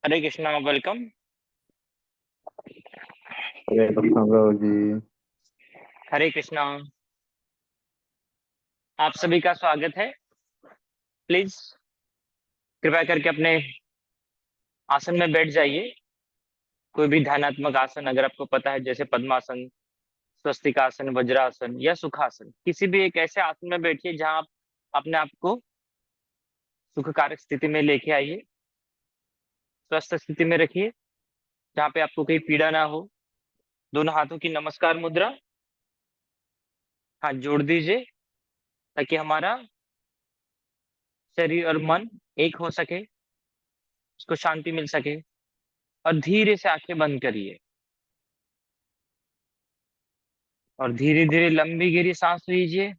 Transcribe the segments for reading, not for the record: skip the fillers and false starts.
हरे Krishna, welcome. हरे कृष्णा प्रभु जी। हरे कृष्णा। आप सभी का स्वागत है। प्लीज कृपया करके अपने आसन में बैठ जाइए। कोई भी ध्यानात्मक आसन अगर आपको पता है, जैसे पद्मासन, स्वस्तिकासन, वज्रासन या सुखासन, किसी भी एक ऐसे आसन में बैठिए जहां आप अपने आप को सुखकारक स्थिति में लेके आइए। स्वस्थ स्थिति में रखिए, जहाँ पे आपको कोई पीड़ा ना हो। दोनों हाथों की नमस्कार मुद्रा, हाथ जोड़ दीजिए ताकि हमारा शरीर और मन एक हो सके, उसको शांति मिल सके। और धीरे से आंखें बंद करिए और धीरे धीरे लंबी गहरी सांस लीजिए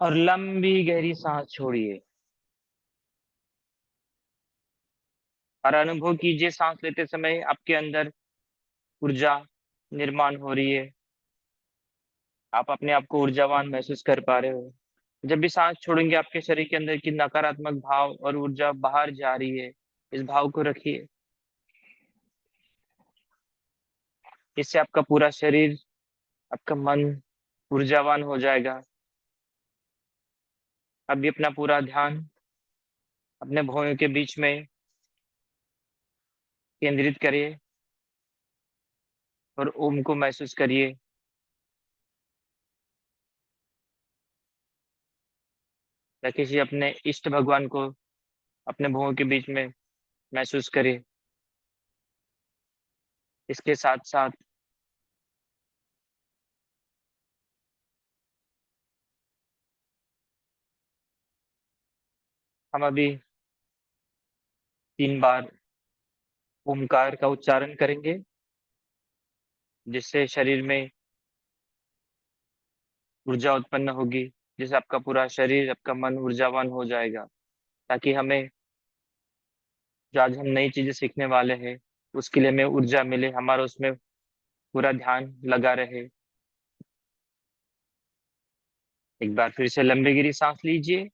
और लंबी गहरी सांस छोड़िए। और अनुभव कीजिए सांस लेते समय आपके अंदर ऊर्जा निर्माण हो रही है। आप अपने आप को ऊर्जावान महसूस कर पा रहे हो। जब भी सांस छोड़ेंगे, आपके शरीर के अंदर की नकारात्मक भाव और ऊर्जा बाहर जा रही है। इस भाव को रखिए। इससे आपका पूरा शरीर, आपका मन ऊर्जावान हो जाएगा। अभी अपना पूरा ध्यान अपने भौहों के बीच में केंद्रित करिए और ओम को महसूस करिए। या किसी अपने इष्ट भगवान को अपने भौहों के बीच में महसूस करिए। इसके साथ साथ हम अभी 3 बार ओमकार का उच्चारण करेंगे, जिससे शरीर में ऊर्जा उत्पन्न होगी, जिससे आपका पूरा शरीर, आपका मन ऊर्जावान हो जाएगा। ताकि हमें, जो आज हम नई चीजें सीखने वाले हैं, उसके लिए हमें ऊर्जा मिले, हमारा उसमें पूरा ध्यान लगा रहे। एक बार फिर से लंबी गहरी सांस लीजिए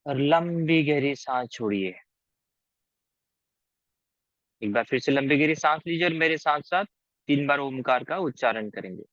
और लंबी गहरी सांस छोड़िए। एक बार फिर से लंबी गहरी सांस लीजिए और मेरे साथ साथ 3 बार ओमकार का उच्चारण करेंगे।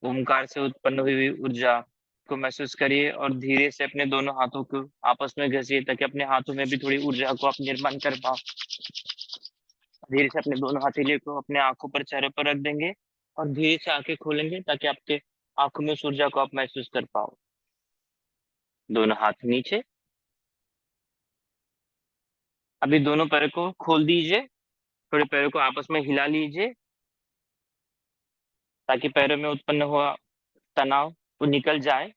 ओमकार से उत्पन्न हुई ऊर्जा को महसूस करिए और धीरे से अपने दोनों हाथों को आपस में घसीए ताकि अपने हाथों में भी थोड़ी ऊर्जा को आप निर्माण कर पाओ। धीरे से अपने दोनों हथेली को अपने आंखों पर, चेहरे पर रख देंगे और धीरे से आंखें खोलेंगे ताकि आपके आंखों में उस ऊर्जा को आप महसूस कर पाओ। दोनों हाथ नीचे। अभी दोनों पैरों को खोल दीजिए, थोड़े पैरों को आपस में हिला लीजिए ताकि पैरों में उत्पन्न हुआ तनाव वो निकल जाए।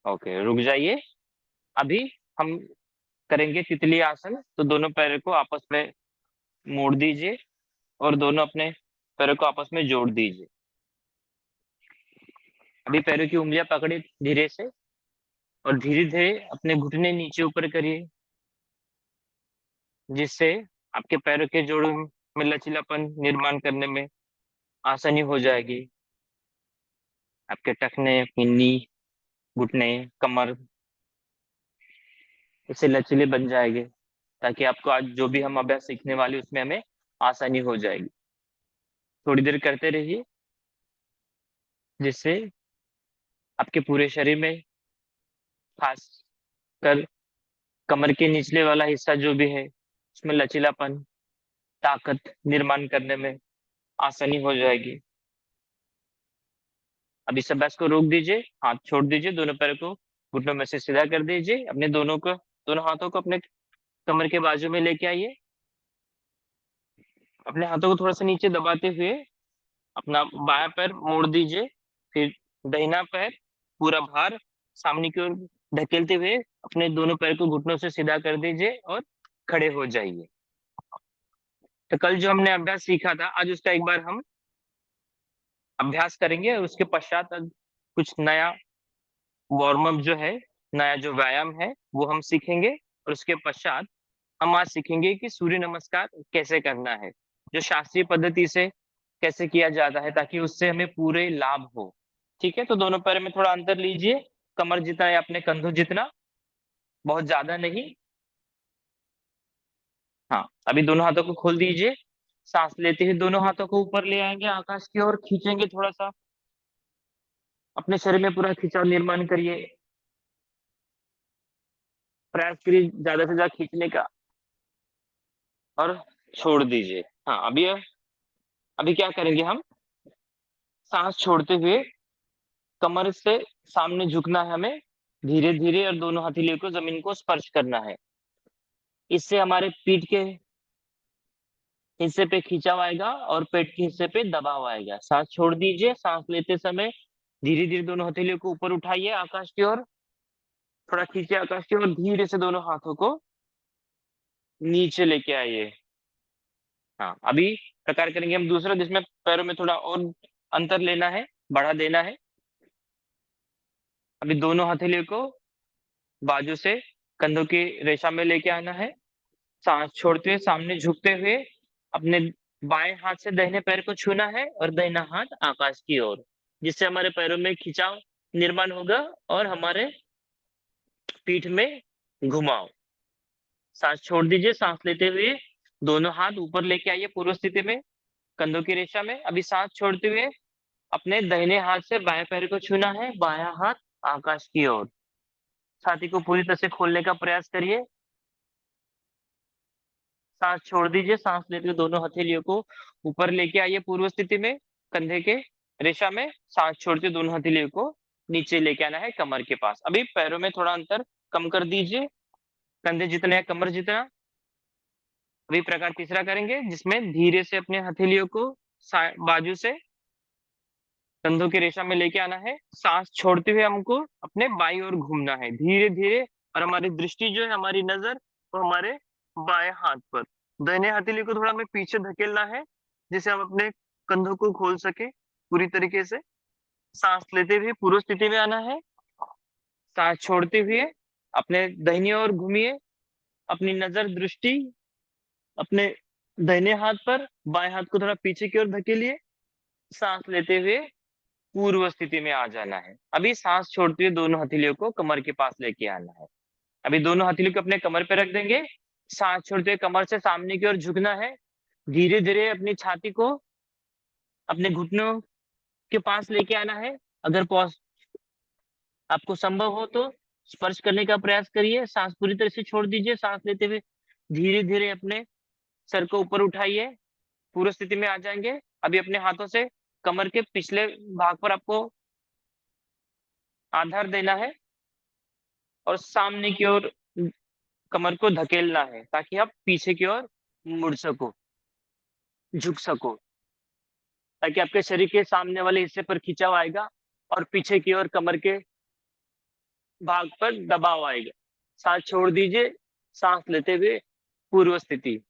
ओके, रुक जाइए। अभी हम करेंगे तितली आसन। तो दोनों पैरों को आपस में मोड़ दीजिए और दोनों अपने पैरों को आपस में जोड़ दीजिए। अभी पैरों की उंगलियां पकड़े धीरे से और धीरे धीरे अपने घुटने नीचे ऊपर करिए, जिससे आपके पैरों के जोड़ों में लचीलापन निर्माण करने में आसानी हो जाएगी। आपके टखने, अपनी नी, घुटने, कमर इससे लचीले बन जाएंगे ताकि आपको आज जो भी हम अभ्यास सीखने वाले उसमें हमें आसानी हो जाएगी। थोड़ी देर करते रहिए, जिससे आपके पूरे शरीर में, खास कर कमर के निचले वाला हिस्सा जो भी है, उसमें लचीलापन, ताकत निर्माण करने में आसानी हो जाएगी। अब इस अभ्यास को रोक दीजिए, हाथ छोड़ दीजिए, दोनों पैरों को घुटनों में से सीधा कर दीजिए, अपने दोनों हाथों को अपने कमर के बाजू में लेके आइए। अपने हाथों को थोड़ा सा नीचे दबाते हुए अपना बायां पैर मोड़ दीजिए, फिर दाहिना पैर पूरा भार सामने की ओर धकेलते हुए अपने दोनों पैर को घुटनों से सीधा कर दीजिए और खड़े हो जाइए। तो कल जो हमने अभ्यास सीखा था, आज उसका एक बार हम अभ्यास करेंगे और उसके पश्चात कुछ नया वार्म अप जो है, नया जो व्यायाम है वो हम सीखेंगे। और उसके पश्चात हम आज सीखेंगे कि सूर्य नमस्कार कैसे करना है, जो शास्त्रीय पद्धति से कैसे किया जाता है, ताकि उससे हमें पूरे लाभ हो। ठीक है, तो दोनों पैर में थोड़ा अंतर लीजिए, कमर जितना या अपने कंधों जितना, बहुत ज्यादा नहीं। हाँ, अभी दोनों हाथों को खोल दीजिए, सांस लेते हुए दोनों हाथों को ऊपर ले आएंगे, आकाश की ओर खींचेंगे, थोड़ा सा अपने शरीर में पूरा खिंचाव निर्माण करिए, प्रयास करिए ज्यादा से ज्यादा खींचने का, और छोड़ दीजिए। हाँ, अभी अभी क्या करेंगे हम, सांस छोड़ते हुए कमर से सामने झुकना है हमें, धीरे धीरे, और दोनों हथेलियों को जमीन को स्पर्श करना है। इससे हमारे पीठ के हिस्से पे खिंचाव आएगा और पेट के हिस्से पे दबाव आएगा। सांस छोड़ दीजिए, सांस लेते समय धीरे धीरे दोनों हथेलियों को ऊपर उठाइए आकाश की ओर, थोड़ा खींचिए आकाश की ओर, धीरे से दोनों हाथों को नीचे लेके आइए। हाँ, अभी प्रकार करेंगे हम दूसरा, जिसमें पैरों में थोड़ा और अंतर लेना है, बढ़ा देना है। अभी दोनों हथेलियों को बाजू से कंधों की रेशा में लेके आना है, सांस छोड़ते हुए सामने झुकते हुए अपने बाएं हाथ से दाहिने पैर को छूना है और दाहिना हाथ आकाश की ओर, जिससे हमारे पैरों में खिंचाव निर्माण होगा और हमारे पीठ में घुमाव। सांस छोड़ दीजिए, सांस लेते हुए दोनों हाथ ऊपर लेके आइए पूर्व स्थिति में, कंधों की रेशा में। अभी सांस छोड़ते हुए अपने दाहिने हाथ से बाएं पैर को छूना है, बायां हाथ आकाश की ओर। छाती को पूरी तरह से खोलने का प्रयास करिए। सांस छोड़ दीजिए, सांस लेते हुए दोनों हथेलियों को ऊपर लेके आइए पूर्व स्थिति में, कंधे के रेशा में। सांस छोड़ते दोनों हथेलियों को नीचे लेके आना है कमर के पास। अभी पैरों में थोड़ा अंतर कम कर दीजिए, कंधे जितने हैं कमर जितना। अभी प्रकार तीसरा करेंगे, जिसमें धीरे से अपने हथेलियों को बाजू से कंधों की रेशा में लेके आना है। सांस छोड़ते हुए हमको अपने बाईं ओर घूमना है धीरे धीरे, और हमारी दृष्टि जो है, हमारी नजर, वो हमारे बाएं हाथ पर। दाहिने हथेली को थोड़ा हमें पीछे धकेलना है, जिससे हम अपने कंधों को खोल सके पूरी तरीके से। सांस लेते हुए पूर्व स्थिति में आना है, सांस छोड़ते हुए अपने दाहिनी ओर घूमिए, अपनी नजर, दृष्टि अपने दाहिने हाथ पर, बाएं हाथ को थोड़ा पीछे की ओर धकेलिए। सांस लेते हुए पूर्व स्थिति में आ जाना है। अभी सांस छोड़ते हुए दोनों हथेलियों को कमर के पास लेके आना है। अभी दोनों हथेलियों को अपने कमर पे रख देंगे, सांस छोड़ते हुए कमर से सामने की ओर झुकना है, धीरे धीरे अपनी छाती को अपने घुटनों के पास लेके आना है। अगर आपको संभव हो तो स्पर्श करने का प्रयास करिए। सांस पूरी तरह से छोड़ दीजिए, सांस लेते हुए धीरे धीरे अपने सर को ऊपर उठाइए, पूर्व स्थिति में आ जाएंगे। अभी अपने हाथों से कमर के पिछले भाग पर आपको आधार देना है और सामने की ओर कमर को धकेलना है, ताकि आप पीछे की ओर मुड़ सको, झुक सको, ताकि आपके शरीर के सामने वाले हिस्से पर खिंचाव आएगा और पीछे की ओर कमर के भाग पर दबाव आएगा। सांस छोड़ दीजिए, सांस लेते हुए पूर्व स्थिति।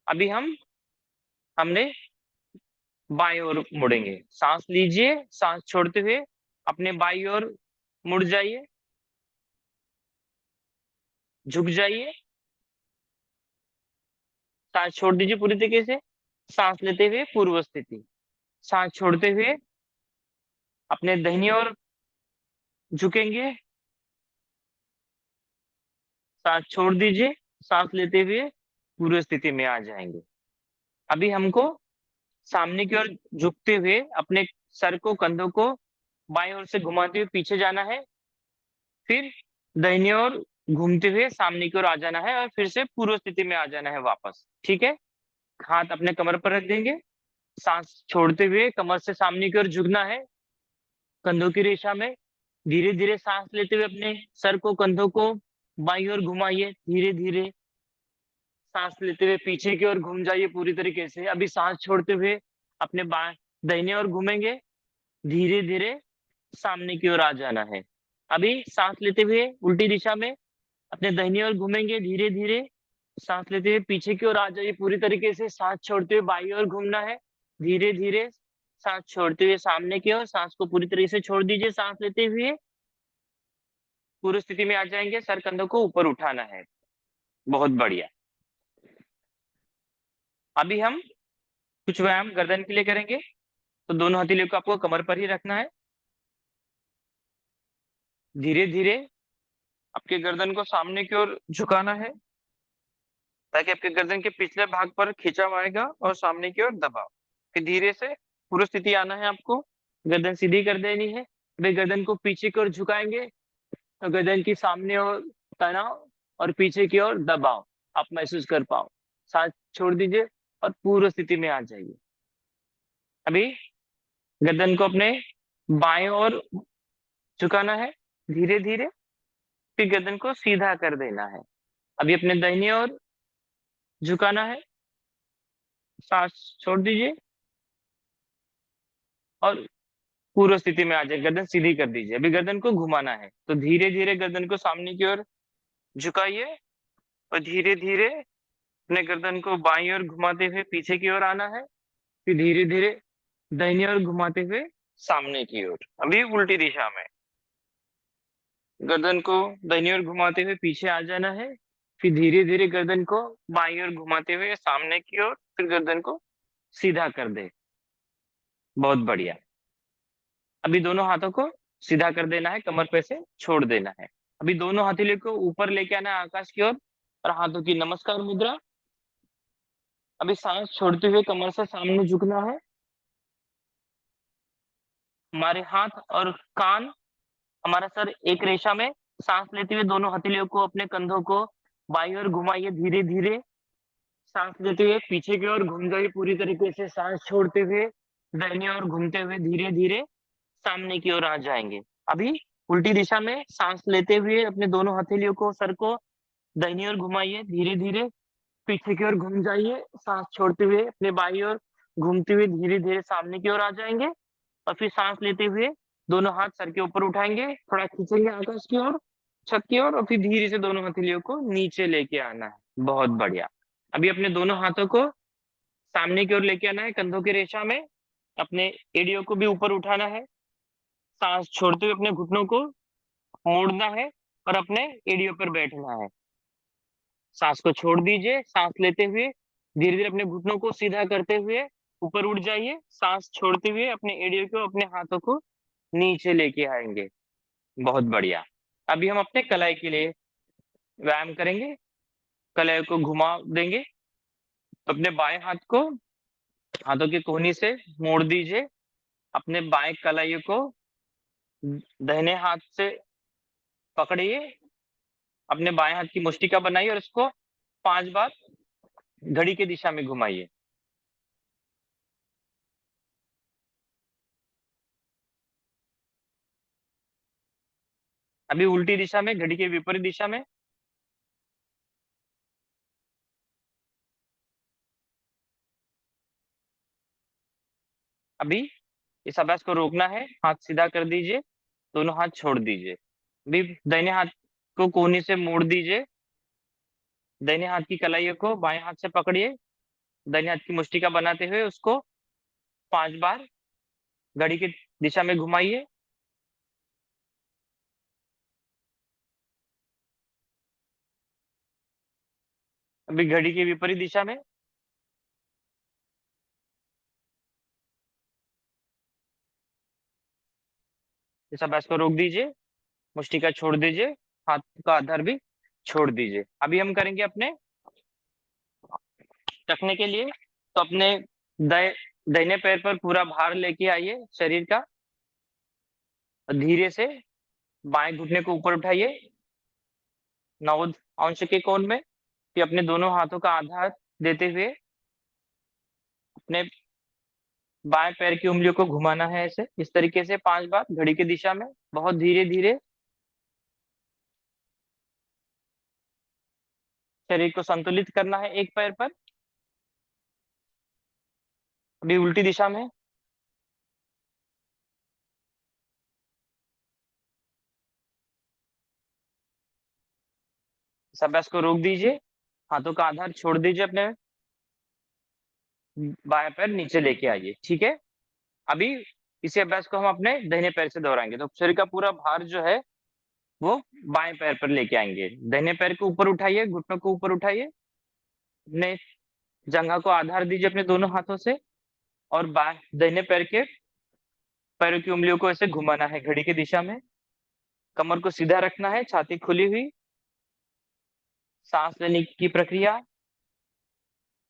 अभी हमने बाईं ओर मुड़ेंगे। सांस लीजिए, सांस छोड़ते हुए अपने बाईं ओर मुड़ जाइए, झुक जाइए, सांस छोड़ दीजिए पूरी तरीके से। सांस लेते हुए पूर्व स्थिति, सांस छोड़ते हुए अपने दाहिनी ओर झुकेंगे, सांस छोड़ दीजिए, सांस लेते हुए पूर्व स्थिति में आ जाएंगे। अभी हमको सामने की ओर झुकते हुए अपने सर को, कंधों को बाएं ओर से घुमाते हुए पीछे जाना है, फिर दाहिनी ओर घूमते हुए सामने की ओर आ जाना है और फिर से पूर्व स्थिति में आ जाना है वापस। ठीक है, हाथ अपने कमर पर रख देंगे, सांस छोड़ते हुए कमर से सामने की ओर झुकना है, कंधों की रेखा में। धीरे धीरे सांस लेते हुए अपने सर को, कंधों को बाईं ओर घुमाइए, धीरे धीरे सांस लेते हुए पीछे की ओर घूम जाइए पूरी तरीके से। अभी सांस छोड़ते हुए अपने बाएं दाहिने ओर घूमेंगे, धीरे धीरे सामने की ओर आ जाना है। अभी सांस लेते हुए उल्टी दिशा में अपने दाहिनी ओर घूमेंगे, धीरे धीरे सांस लेते हुए पीछे की ओर आ जाइए पूरी तरीके से। सांस छोड़ते हुए बाईं ओर घूमना है, धीरे धीरे सांस छोड़ते हुए सामने की ओर। सांस को पूरी तरीके से छोड़ दीजिए, सांस लेते हुए पूरी स्थिति में आ जाएंगे, सर कंधों को ऊपर उठाना है। बहुत बढ़िया। अभी हम कुछ व्यायाम गर्दन के लिए करेंगे, तो दोनों हथेलियों को आपको कमर पर ही रखना है। धीरे धीरे आपके गर्दन को सामने की ओर झुकाना है, ताकि आपके गर्दन के पिछले भाग पर खिंचाव आएगा और सामने की ओर दबाव। फिर धीरे से पूर्व स्थिति आना है आपको, गर्दन सीधी कर देनी है। वे गर्दन को पीछे की ओर झुकाएंगे तो गर्दन की सामने ओर तनाव और पीछे की ओर दबाव आप महसूस कर पाओ। सांस छोड़ दीजिए और पूर्व स्थिति में आ जाइए। अभी गर्दन को अपने बाएं ओर झुकाना है, धीरे धीरे, फिर गर्दन को सीधा कर देना है। अभी अपने दाहिनी ओर झुकाना है, सांस छोड़ दीजिए और पूर्व स्थिति में आ जाए, गर्दन सीधी कर दीजिए। अभी गर्दन को घुमाना है, तो धीरे धीरे गर्दन को सामने की ओर झुकाइए और धीरे धीरे अपने गर्दन को बाईं ओर घुमाते हुए पीछे की ओर आना है, फिर धीरे धीरे दाहिनी ओर घुमाते हुए सामने की ओर। अभी उल्टी दिशा में गर्दन को दाहिनी ओर घुमाते हुए पीछे आ जाना है, फिर धीरे धीरे गर्दन को बाईं ओर घुमाते हुए सामने की ओर, फिर गर्दन को सीधा कर दे। बहुत बढ़िया। अभी दोनों हाथों को सीधा कर देना है, कमर पे से छोड़ देना है। अभी दोनों हथेली को ऊपर लेके आना है आकाश की ओर और हाथों की नमस्कार मुद्रा। अभी सांस छोड़ते हुए कमर से सामने झुकना है, हमारे हाथ और कान, हमारा सर एक रेखा में। सांस लेते हुए दोनों हथेलियों को, अपने कंधों को बाईं ओर घुमाइए, धीरे धीरे सांस लेते हुए पीछे की ओर घूम जाइए पूरी तरीके से। सांस छोड़ते हुए दाहिनी ओर घूमते हुए धीरे धीरे सामने की ओर आ जाएंगे। अभी उल्टी दिशा में सांस लेते हुए अपने दोनों हथेलियों को, सर को दाहिनी ओर घुमाइए, धीरे धीरे पीछे की ओर घूम जाइए। सांस छोड़ते हुए अपने बाईं ओर घूमते हुए धीरे धीरे सामने की ओर आ जाएंगे और फिर सांस लेते हुए दोनों हाथ सर के ऊपर उठाएंगे, थोड़ा खींचेंगे आकाश की ओर, छत की ओर, और फिर धीरे से दोनों हथेलियों को नीचे लेके आना है। बहुत बढ़िया। अभी अपने दोनों हाथों को सामने की ओर लेके आना है, कंधों की रेखा में। अपने एड़ियों को भी ऊपर उठाना है, सांस छोड़ते हुए अपने घुटनों को मोड़ना है और अपने एड़ियों पर बैठना है। सांस को छोड़ दीजिए, सांस लेते हुए धीरे धीरे अपने घुटनों को सीधा करते हुए ऊपर उठ जाइए। सांस छोड़ते हुए अपने एड़ियों को, अपने हाथों को नीचे लेके आएंगे। बहुत बढ़िया। अभी हम अपने कलाई के लिए व्यायाम करेंगे। कलाई को घुमा देंगे, अपने बाएं हाथ को हाथों की कोहनी से मोड़ दीजिए। अपने बाएं कलाई को दाहिने हाथ से पकड़िए, अपने बाएं हाथ की मुष्टिका बनाइए और इसको 5 बार घड़ी की दिशा में घुमाइए। अभी उल्टी दिशा में, घड़ी के विपरीत दिशा में। अभी इस अभ्यास को रोकना है, हाथ सीधा कर दीजिए, दोनों हाथ छोड़ दीजिए। अभी दाहिने हाथ को कोहनी से मोड़ दीजिए, दाहिने हाथ की कलाई को बाएं हाथ से पकड़िए, दाहिने हाथ की मुष्टिका बनाते हुए उसको 5 बार घड़ी की दिशा में घुमाइए। अभी घड़ी की विपरीत दिशा में। इस अभ्यास को रोक दीजिए, मुष्टिका छोड़ दीजिए, हाथ का आधार भी छोड़ दीजिए। अभी हम करेंगे अपने रखने के लिए तो अपने दाहिने पैर पर पूरा भार लेके आइए शरीर का, धीरे से बाएं घुटने को ऊपर उठाइए 90 अंश के कोण में, फिर अपने दोनों हाथों का आधार देते हुए अपने बाएं पैर की उंगलियों को घुमाना है ऐसे, इस तरीके से 5 बार घड़ी की दिशा में, बहुत धीरे धीरे। शरीर को संतुलित करना है एक पैर पर। अभी उल्टी दिशा में। इस अभ्यास को रोक दीजिए, हाथों का आधार छोड़ दीजिए, अपने बाएं पैर नीचे लेके आइए। ठीक है, अभी इसी अभ्यास को हम अपने दाहिने पैर से दोहराएंगे। तो शरीर का पूरा भार जो है वो बाएं पैर पर लेके आएंगे। दाहिने पैर को ऊपर उठाइए, घुटनों को ऊपर उठाइए, अपने जंघा को आधार दीजिए अपने दोनों हाथों से, और दाहिने पैर के पैरों की उंगलियों को ऐसे घुमाना है घड़ी की दिशा में। कमर को सीधा रखना है, छाती खुली हुई। सांस लेने की प्रक्रिया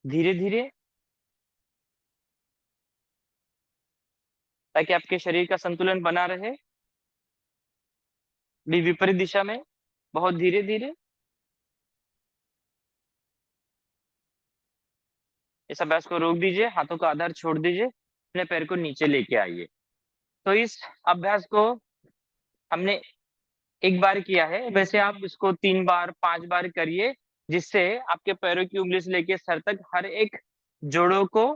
धीरे धीरे, ताकि आपके शरीर का संतुलन बना रहे। भी विपरीत दिशा में, बहुत धीरे धीरे। इस अभ्यास को रोक दीजिए, हाथों का आधार छोड़ दीजिए, अपने पैर को नीचे लेके आइए। तो इस अभ्यास को हमने एक बार किया है, वैसे आप इसको 3 बार 5 बार करिए, जिससे आपके पैरों की उंगली से लेके सर तक हर एक जोड़ों को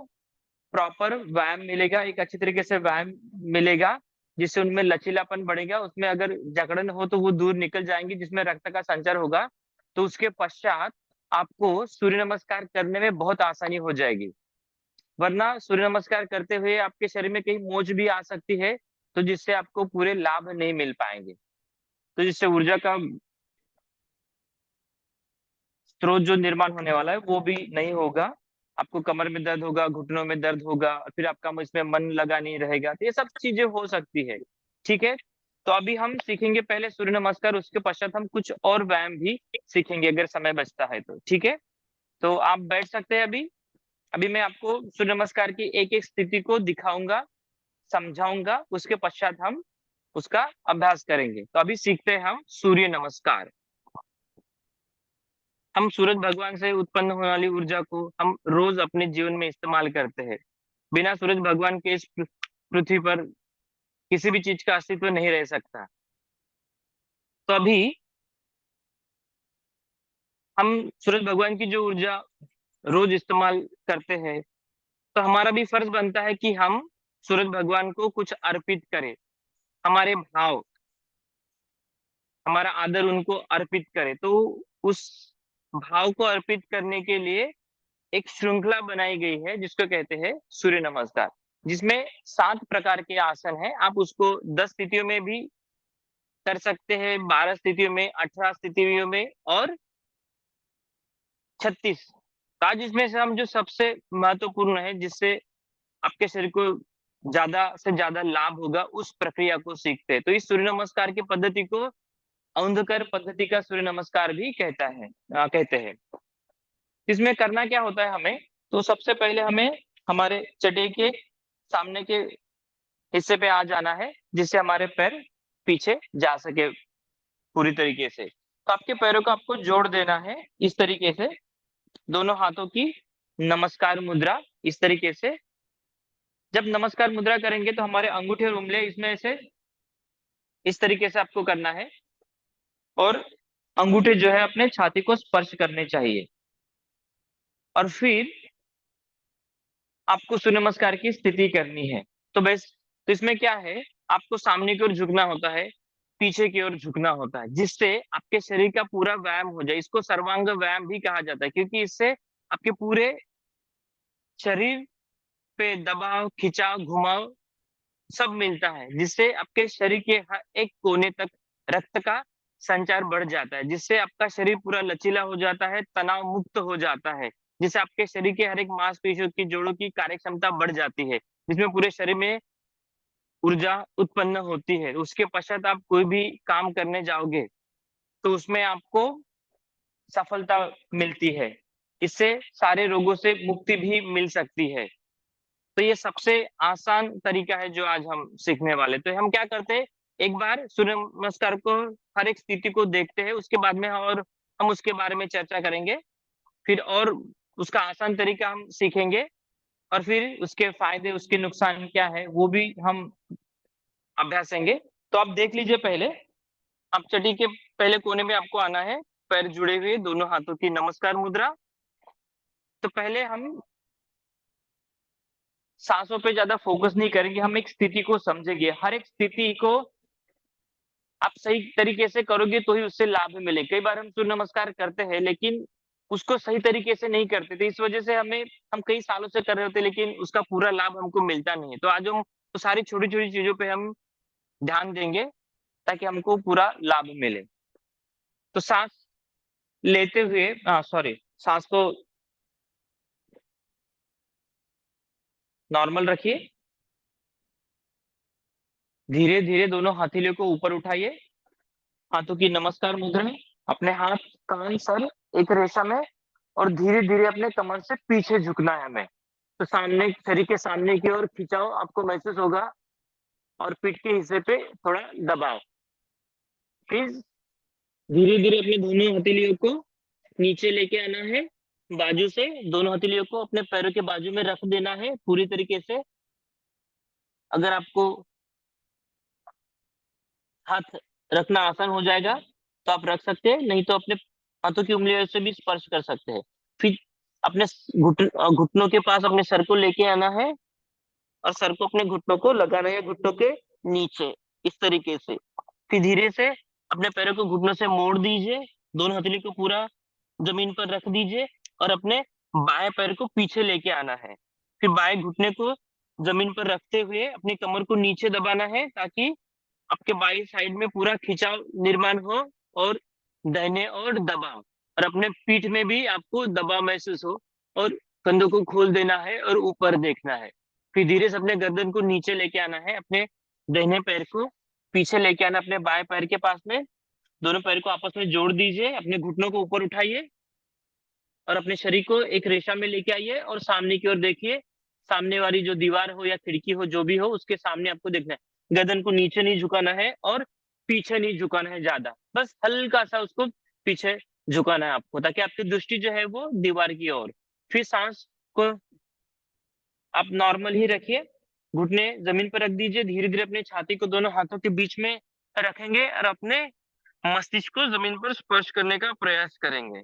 प्रॉपर व्यायाम मिलेगा, एक अच्छी तरीके से व्यायाम मिलेगा, जिससे उनमें लचीलापन बढ़ेगा। उसमें अगर जकड़न हो तो वो दूर निकल जाएंगी, जिसमें रक्त का संचार होगा। तो उसके पश्चात आपको सूर्य नमस्कार करने में बहुत आसानी हो जाएगी। वरना सूर्य नमस्कार करते हुए आपके शरीर में कहीं मोच भी आ सकती है, तो जिससे आपको पूरे लाभ नहीं मिल पाएंगे। तो जिससे ऊर्जा का स्रोत जो निर्माण होने वाला है वो भी नहीं होगा। आपको कमर में दर्द होगा, घुटनों में दर्द होगा, और फिर आपका इसमें मन लगा नहीं रहेगा। तो ये सब चीजें हो सकती है। ठीक है, तो अभी हम सीखेंगे पहले सूर्य नमस्कार, उसके पश्चात हम कुछ और व्यायाम भी सीखेंगे अगर समय बचता है तो। ठीक है, तो आप बैठ सकते हैं अभी। अभी मैं आपको सूर्य नमस्कार की एक एक स्थिति को दिखाऊंगा, समझाऊंगा, उसके पश्चात हम उसका अभ्यास करेंगे। तो अभी सीखते हैं हम सूर्य नमस्कार। हम सूरज भगवान से उत्पन्न होने वाली ऊर्जा को हम रोज अपने जीवन में इस्तेमाल करते हैं। बिना सूरज भगवान के इस पृथ्वी पर किसी भी चीज का अस्तित्व नहीं रह सकता। तो अभी हम सूरज भगवान की जो ऊर्जा रोज इस्तेमाल करते हैं, तो हमारा भी फर्ज बनता है कि हम सूरज भगवान को कुछ अर्पित करें। हमारे भाव, हमारा आदर उनको अर्पित करें। तो उस भाव को अर्पित करने के लिए एक श्रृंखला बनाई गई है, जिसको कहते हैं सूर्य नमस्कार, जिसमें 7 प्रकार के आसन हैं। आप उसको 10 स्थितियों में भी कर सकते हैं, 12 स्थितियों में, 18 स्थितियों में, और 36। आज इसमें से हम जो सबसे महत्वपूर्ण है, जिससे आपके शरीर को ज्यादा से ज्यादा लाभ होगा, उस प्रक्रिया को सीखते हैं। तो इस सूर्य नमस्कार की पद्धति को औंधकर पद्धति का सूर्य नमस्कार भी कहते हैं। इसमें करना क्या होता है हमें, तो सबसे पहले हमें हमारे चटे के सामने के हिस्से पे आ जाना है, जिससे हमारे पैर पीछे जा सके पूरी तरीके से। तो आपके पैरों को आपको जोड़ देना है इस तरीके से, दोनों हाथों की नमस्कार मुद्रा इस तरीके से। जब नमस्कार मुद्रा करेंगे तो हमारे अंगूठे और उंगलियां इसमें से इस तरीके से आपको करना है, और अंगूठे जो है अपने छाती को स्पर्श करने चाहिए। और फिर आपको सूर्य नमस्कार की स्थिति करनी है। तो बस, तो इसमें क्या है, आपको सामने की ओर झुकना होता है, पीछे की ओर झुकना होता है, जिससे आपके शरीर का पूरा व्यायाम हो जाए। इसको सर्वांग व्यायाम भी कहा जाता है, क्योंकि इससे आपके पूरे शरीर पे दबाव, खिंचाव, घुमाव सब मिलता है, जिससे आपके शरीर के हर एक कोने तक रक्त का संचार बढ़ जाता है, जिससे आपका शरीर पूरा लचीला हो जाता है, तनाव मुक्त हो जाता है, जिससे आपके शरीर के हर एक मांसपेशियों की, जोड़ों की कार्य क्षमता बढ़ जाती है, जिसमें पूरे शरीर में ऊर्जा उत्पन्न होती है। उसके पश्चात आप कोई भी काम करने जाओगे तो उसमें आपको सफलता मिलती है। इससे सारे रोगों से मुक्ति भी मिल सकती है। तो ये सबसे आसान तरीका है जो आज हम सीखने वाले। तो हम क्या करते हैं, एक बार सूर्य नमस्कार को हर एक स्थिति को देखते हैं, उसके बाद में और हम उसके बारे में चर्चा करेंगे, फिर और उसका आसान तरीका हम सीखेंगे, और फिर उसके फायदे, उसके नुकसान क्या है वो भी हम अभ्यासेंगे। तो आप देख लीजिए, पहले आप चटी के पहले कोने में आपको आना है, पैर जुड़े हुए, दोनों हाथों की नमस्कार मुद्रा। तो पहले हम सांसों पे ज्यादा फोकस नहीं करेंगे, हम एक स्थिति को समझेंगे। हर एक स्थिति को आप सही तरीके से करोगे तो ही उससे लाभ मिले। कई बार हम सूर्य नमस्कार करते हैं लेकिन उसको सही तरीके से नहीं करते थे, इस वजह से हम कई सालों से कर रहे होते लेकिन उसका पूरा लाभ हमको मिलता नहीं है। तो आज हम तो सारी छोटी छोटी चीजों पे हम ध्यान देंगे ताकि हमको पूरा लाभ मिले। तो सांस लेते हुए, सॉरी, सांस को नॉर्मल रखिए। धीरे धीरे दोनों हथेलियों को ऊपर उठाइए, हाथों की नमस्कार मुद्रा में, अपने हाथ, कान, सर एक रेशा में, और धीरे धीरे अपने कमर से पीछे झुकना है हमें। तो सामने, शरीर के सामने की ओर खिंचाव आपको महसूस होगा, और पीठ के हिस्से पे थोड़ा दबाव। फिर धीरे धीरे अपने दोनों हथेलियों को नीचे लेके आना है, बाजू से दोनों हथेलियों को अपने पैरों के बाजू में रख देना है पूरी तरीके से। अगर आपको हाथ रखना आसान हो जाएगा तो आप रख सकते हैं, नहीं तो अपने हाथों की उंगलियों से भी स्पर्श कर सकते हैं। फिर अपने घुटनों के पास अपने सर को लेके आना है, और सर को अपने घुटनों को लगाना है घुटनों के नीचे, इस तरीके से। फिर धीरे से अपने पैरों को घुटनों से मोड़ दीजिए, दोनों हथेली को पूरा जमीन पर रख दीजिए, और अपने बाएं पैर को पीछे लेके आना है। फिर बाएं घुटने को जमीन पर रखते हुए अपनी कमर को नीचे दबाना है ताकि आपके बाई साइड में पूरा खिंचाव निर्माण हो, और दाहिने और दबाव, और अपने पीठ में भी आपको दबाव महसूस हो, और कंधों को खोल देना है और ऊपर देखना है। फिर धीरे से अपने गर्दन को नीचे लेके आना है, अपने दाहिने पैर को पीछे लेके आना अपने बाएं पैर के पास में, दोनों पैर को आपस में जोड़ दीजिए, अपने घुटनों को ऊपर उठाइए, और अपने शरीर को एक रेशा में लेके आइए, और सामने की ओर देखिए। सामने वाली जो दीवार हो या खिड़की हो, जो भी हो, उसके सामने आपको देखना है। गर्दन को नीचे नहीं झुकाना है और पीछे नहीं झुकाना है ज्यादा, बस हल्का सा उसको पीछे झुकाना है आपको, ताकि आपकी दृष्टि जो है वो दीवार की ओर। फिर सांस को आप नॉर्मल ही रखिए, घुटने जमीन पर रख दीजिए, धीरे धीरे अपने छाती को दोनों हाथों के बीच में रखेंगे, और अपने मस्तिष्क को जमीन पर स्पर्श करने का प्रयास करेंगे।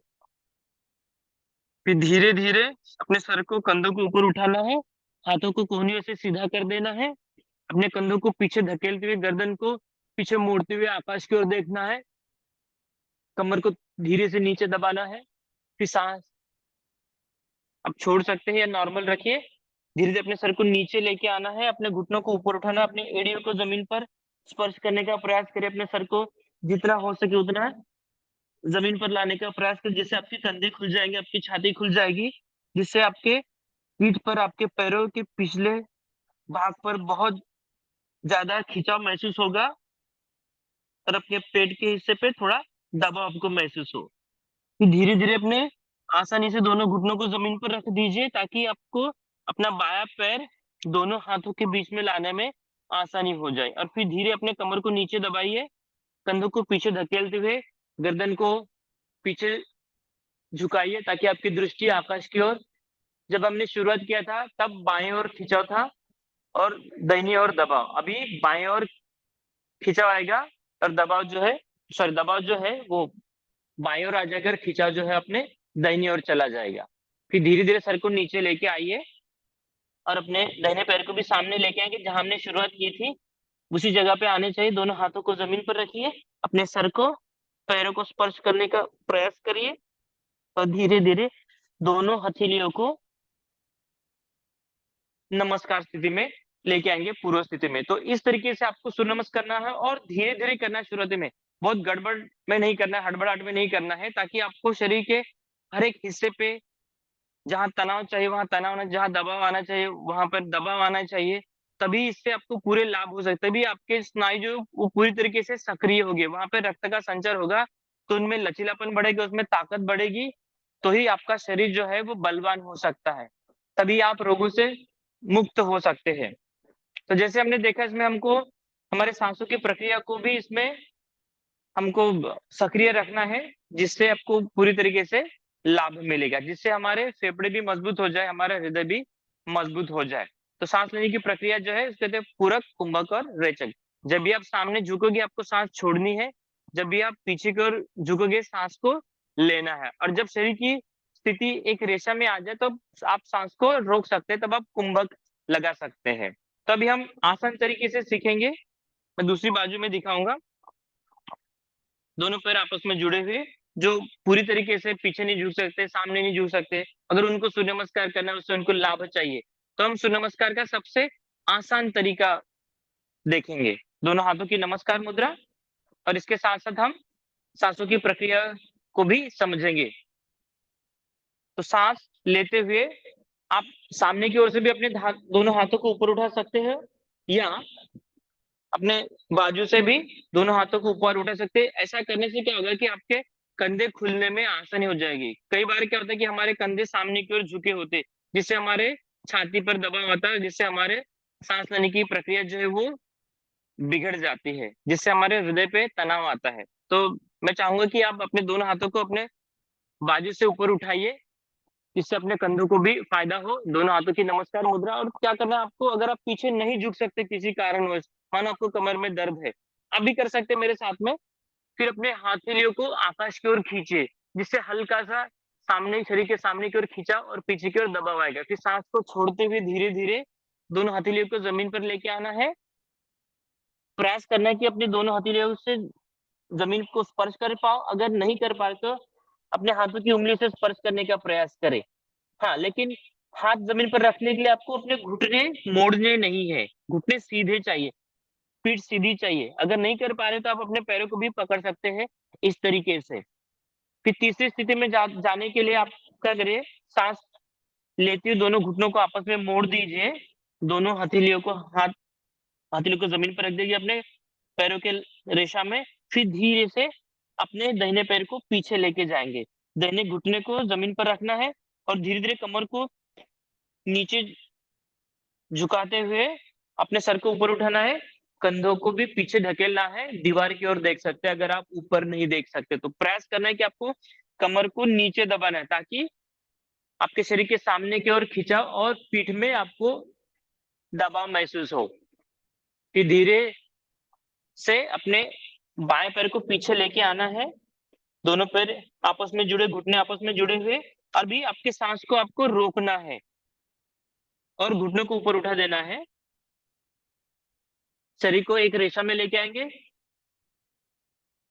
फिर धीरे धीरे अपने सर को, कंधों को ऊपर उठाना है, हाथों को कोहनियों से सीधा कर देना है, अपने कंधों को पीछे धकेलते हुए, गर्दन को पीछे मोड़ते हुए आकाश की ओर देखना है, कमर को धीरे से नीचे दबाना है। फिर सांस आप छोड़ सकते हैं या नॉर्मल रखिए। धीरे धीरे अपने सर को नीचे लेके आना है, अपने घुटनों को ऊपर उठाना, अपने एड़ियों को जमीन पर स्पर्श करने का प्रयास करें, अपने सर को जितना हो सके उतना जमीन पर लाने का प्रयास करें, जिससे आपके कंधे खुल जाएंगे, आपकी छाती खुल जाएगी, जिससे आपके पीठ पर, आपके पैरों के पिछले भाग पर बहुत ज्यादा खिंचाव महसूस होगा, और अपने पेट के हिस्से पे थोड़ा दबाव आपको महसूस हो। फिर धीरे धीरे अपने आसानी से दोनों घुटनों को जमीन पर रख दीजिए, ताकि आपको अपना बायां पैर दोनों हाथों के बीच में लाने में आसानी हो जाए। और फिर धीरे अपने कमर को नीचे दबाइए, कंधों को पीछे धकेलते हुए गर्दन को पीछे झुकाइए, ताकि आपकी दृष्टि आकाश की ओर। जब हमने शुरुआत किया था तब बाएं ओर खिंचाव था और दाहिनी ओर दबाव, अभी बाएं ओर खिंचाव आएगा और दबाव जो है, सॉरी, दबाव जो है वो बाईं ओर आ जाकर खिंचाव जो है अपने दाहिनी ओर चला जाएगा। फिर धीरे धीरे सर को नीचे लेके आइए, और अपने दाहिने पैर को भी सामने लेके आएंगे, जहां हमने शुरुआत की थी उसी जगह पे आने चाहिए। दोनों हाथों को जमीन पर रखिए, अपने सर को, पैरों को स्पर्श करने का प्रयास करिए, और धीरे धीरे दोनों हथेलियों को नमस्कार स्थिति में लेके आएंगे, पूर्व स्थिति में। तो इस तरीके से आपको सूर्य नमस्कार करना है, और धीरे धीरे करना है शुरुआत में, बहुत गड़बड़ में नहीं करना है, हड़बड़ाहट में नहीं करना है, ताकि आपको शरीर के हर एक हिस्से पे जहां तनाव चाहिए वहां तनाव आना, जहां दबाव आना चाहिए वहां पर दबाव आना चाहिए। तभी इससे आपको पूरे लाभ हो सकते, तभी आपके स्नायु जो वो पूरी तरीके से सक्रिय होगी, वहां पे रक्त का संचार होगा, तो उनमें लचीलापन बढ़ेगा, उसमें ताकत बढ़ेगी, तो ही आपका शरीर जो है वो बलवान हो सकता है, तभी आप रोगों से मुक्त हो सकते हैं। तो जैसे हमने देखा इसमें हमको हमारे सांसों की प्रक्रिया को भी इसमें हमको सक्रिय रखना है, जिससे आपको पूरी तरीके से लाभ मिलेगा, जिससे हमारे फेफड़े भी मजबूत हो जाए, हमारा हृदय भी मजबूत हो जाए। तो सांस लेने की प्रक्रिया जो है उसके कहते हैं पूरक, कुंभक और रेचक। जब भी आप सामने झुकोगे आपको सांस छोड़नी है, जब भी आप पीछे की ओर झुकोगे सांस को लेना है, और जब शरीर की स्थिति एक रेशा में आ जाए तो आप सांस को रोक सकते हैं, तब आप कुंभक लगा सकते हैं। तो अभी हम आसान तरीके से सीखेंगे। मैं दूसरी बाजू में दिखाऊंगा, दोनों पैर आपस में जुड़े हुए, जो पूरी तरीके से पीछे नहीं झुक सकते, सामने नहीं झुक सकते। अगर उनको सूर्य नमस्कार करना है, उससे उनको लाभ चाहिए, तो हम सूर्य नमस्कार का सबसे आसान तरीका देखेंगे। दोनों हाथों की नमस्कार मुद्रा, और इसके साथ साथ हम सांसों की प्रक्रिया को भी समझेंगे। तो सांस लेते हुए आप सामने की ओर से भी अपने दोनों हाथों को ऊपर उठा सकते हैं, या अपने बाजू से भी दोनों हाथों को ऊपर उठा सकते हैं। ऐसा करने से क्या होगा कि आपके कंधे खुलने में आसानी हो जाएगी। कई बार क्या होता है कि हमारे कंधे सामने की ओर झुके होते, जिससे हमारे छाती पर दबाव आता है, जिससे हमारे सांस लेने की प्रक्रिया जो है वो बिगड़ जाती है, जिससे हमारे हृदय पे तनाव आता है। तो मैं चाहूंगा कि आप अपने दोनों हाथों को अपने बाजू से ऊपर उठाइए, जिससे अपने कंधों को भी फायदा हो। दोनों हाथों की नमस्कार मुद्रा। और क्या करना है आपको, अगर आप पीछे नहीं झुक सकते किसी कारणवश, मानो आपको कमर में दर्द है, आप भी कर सकते हैं मेरे साथ में। फिर अपने हथेलियों को आकाश की ओर खींचिए, जिससे हल्का सा सामने, शरीर के सामने की ओर खींचा और पीछे की ओर दबाव आएगा। फिर सांस को छोड़ते हुए धीरे धीरे दोनों हथेलियों को जमीन पर लेके आना है। प्रयास करना है कि अपनी दोनों हथेलियों से जमीन को स्पर्श कर पाओ। अगर नहीं कर पाए तो अपने हाथों की उंगली से स्पर्श करने का प्रयास करें। हाँ, लेकिन हाथ जमीन पर रखने के लिए आपको अपने घुटने मोड़ने नहीं है, घुटने सीधे चाहिए, पीठ सीधी चाहिए। अगर नहीं कर पा रहे तो आप अपने पैरों को भी पकड़ सकते हैं इस तरीके से। फिर तीसरी स्थिति में जाने के लिए आप क्या करिए, सांस लेते हुए दोनों घुटनों को आपस में मोड़ दीजिए, दोनों हथेलियों को हथेलियों को जमीन पर रख दीजिए अपने पैरों के रेशा में। फिर धीरे से अपने दाहिने पैर को पीछे लेके जाएंगे, दाहिने घुटने को जमीन पर रखना है, और धीरे धीरे कमर को नीचे झुकाते हुए अपने सर को ऊपर उठाना है, कंधों को भी पीछे धकेलना है। दीवार की ओर देख सकते हैं अगर आप ऊपर नहीं देख सकते तो। प्रयास करना है कि आपको कमर को नीचे दबाना है, ताकि आपके शरीर के सामने की ओर खिंचाव और पीठ में आपको दबाव महसूस हो। फिर धीरे से अपने बाएं पैर को पीछे लेके आना है, दोनों पैर आपस में जुड़े, घुटने आपस में जुड़े हुए। अभी आपके सांस को आपको रोकना है और घुटनों को ऊपर उठा देना है। शरीर को एक रेशा में लेके आएंगे,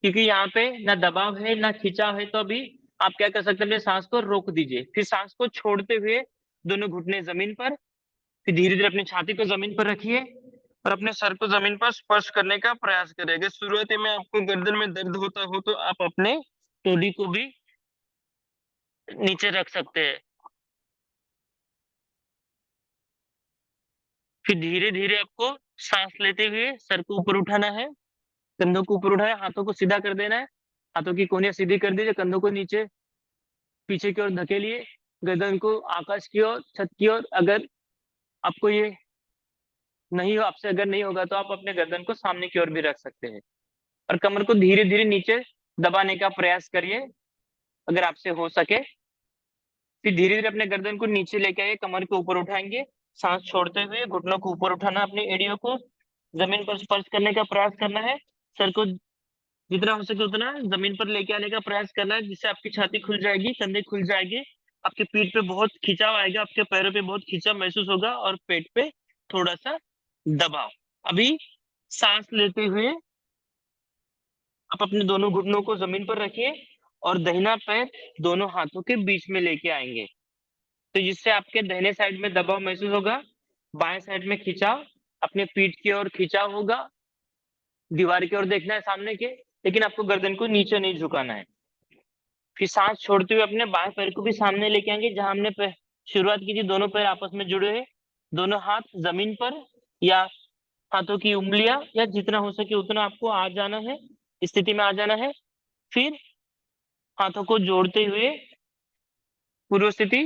क्योंकि यहाँ पे ना दबाव है ना खिंचाव है, तो अभी आप क्या कर सकते हैं, अपने सांस को रोक दीजिए। फिर सांस को छोड़ते हुए दोनों घुटने जमीन पर, फिर धीरे धीरे अपनी छाती को जमीन पर रखिए और अपने सर को जमीन पर स्पर्श करने का प्रयास करें। अगर शुरुआती में आपको गर्दन में दर्द होता हो तो आप अपने टोडी को भी नीचे रख सकते हैं। फिर धीरे धीरे आपको सांस लेते हुए सर को ऊपर उठाना है, कंधों को ऊपर उठाना है, हाथों को सीधा कर देना है, हाथों की कोहनियां सीधी कर दीजिए, कंधों को नीचे पीछे की ओर धकेलिए, गर्दन को आकाश की ओर, छत की ओर। अगर आपको ये नहीं हो, आपसे अगर नहीं होगा तो आप अपने गर्दन को सामने की ओर भी रख सकते हैं, और कमर को धीरे धीरे नीचे दबाने का प्रयास करिए अगर आपसे हो सके। फिर धीरे धीरे अपने गर्दन को नीचे लेके आइए, कमर को ऊपर उठाएंगे, सांस छोड़ते हुए घुटनों को ऊपर उठाना, अपनी एड़ियों को जमीन पर स्पर्श करने का प्रयास करना है, सर को जितना हो सके उतना जमीन पर लेके आने का प्रयास करना है, जिससे आपकी छाती खुल जाएगी, कंधे खुल जाएंगे, आपके पीठ पे बहुत खिंचाव आएगा, आपके पैरों पे बहुत खिंचाव महसूस होगा, और पेट पे थोड़ा सा दबाव। अभी सांस लेते हुए आप अपने दोनों घुटनों को जमीन पर रखिए और दाहिना पैर दोनों हाथों के बीच में लेके आएंगे, तो जिससे आपके दाहिने साइड में दबाव महसूस होगा, बाएं साइड में खिंचाव, अपने पीठ की ओर खिंचाव होगा। दीवार की ओर देखना है सामने के, लेकिन आपको गर्दन को नीचे नहीं झुकाना है। फिर सांस छोड़ते हुए अपने बाएं पैर को भी सामने लेके आएंगे, जहां हमने शुरुआत की थी, दोनों पैर आपस में जुड़े हैं, दोनों हाथ जमीन पर, या हाथों की उंगलियां, या जितना हो सके उतना आपको आ जाना है, स्थिति में आ जाना है। फिर हाथों को जोड़ते हुए पूर्व स्थिति,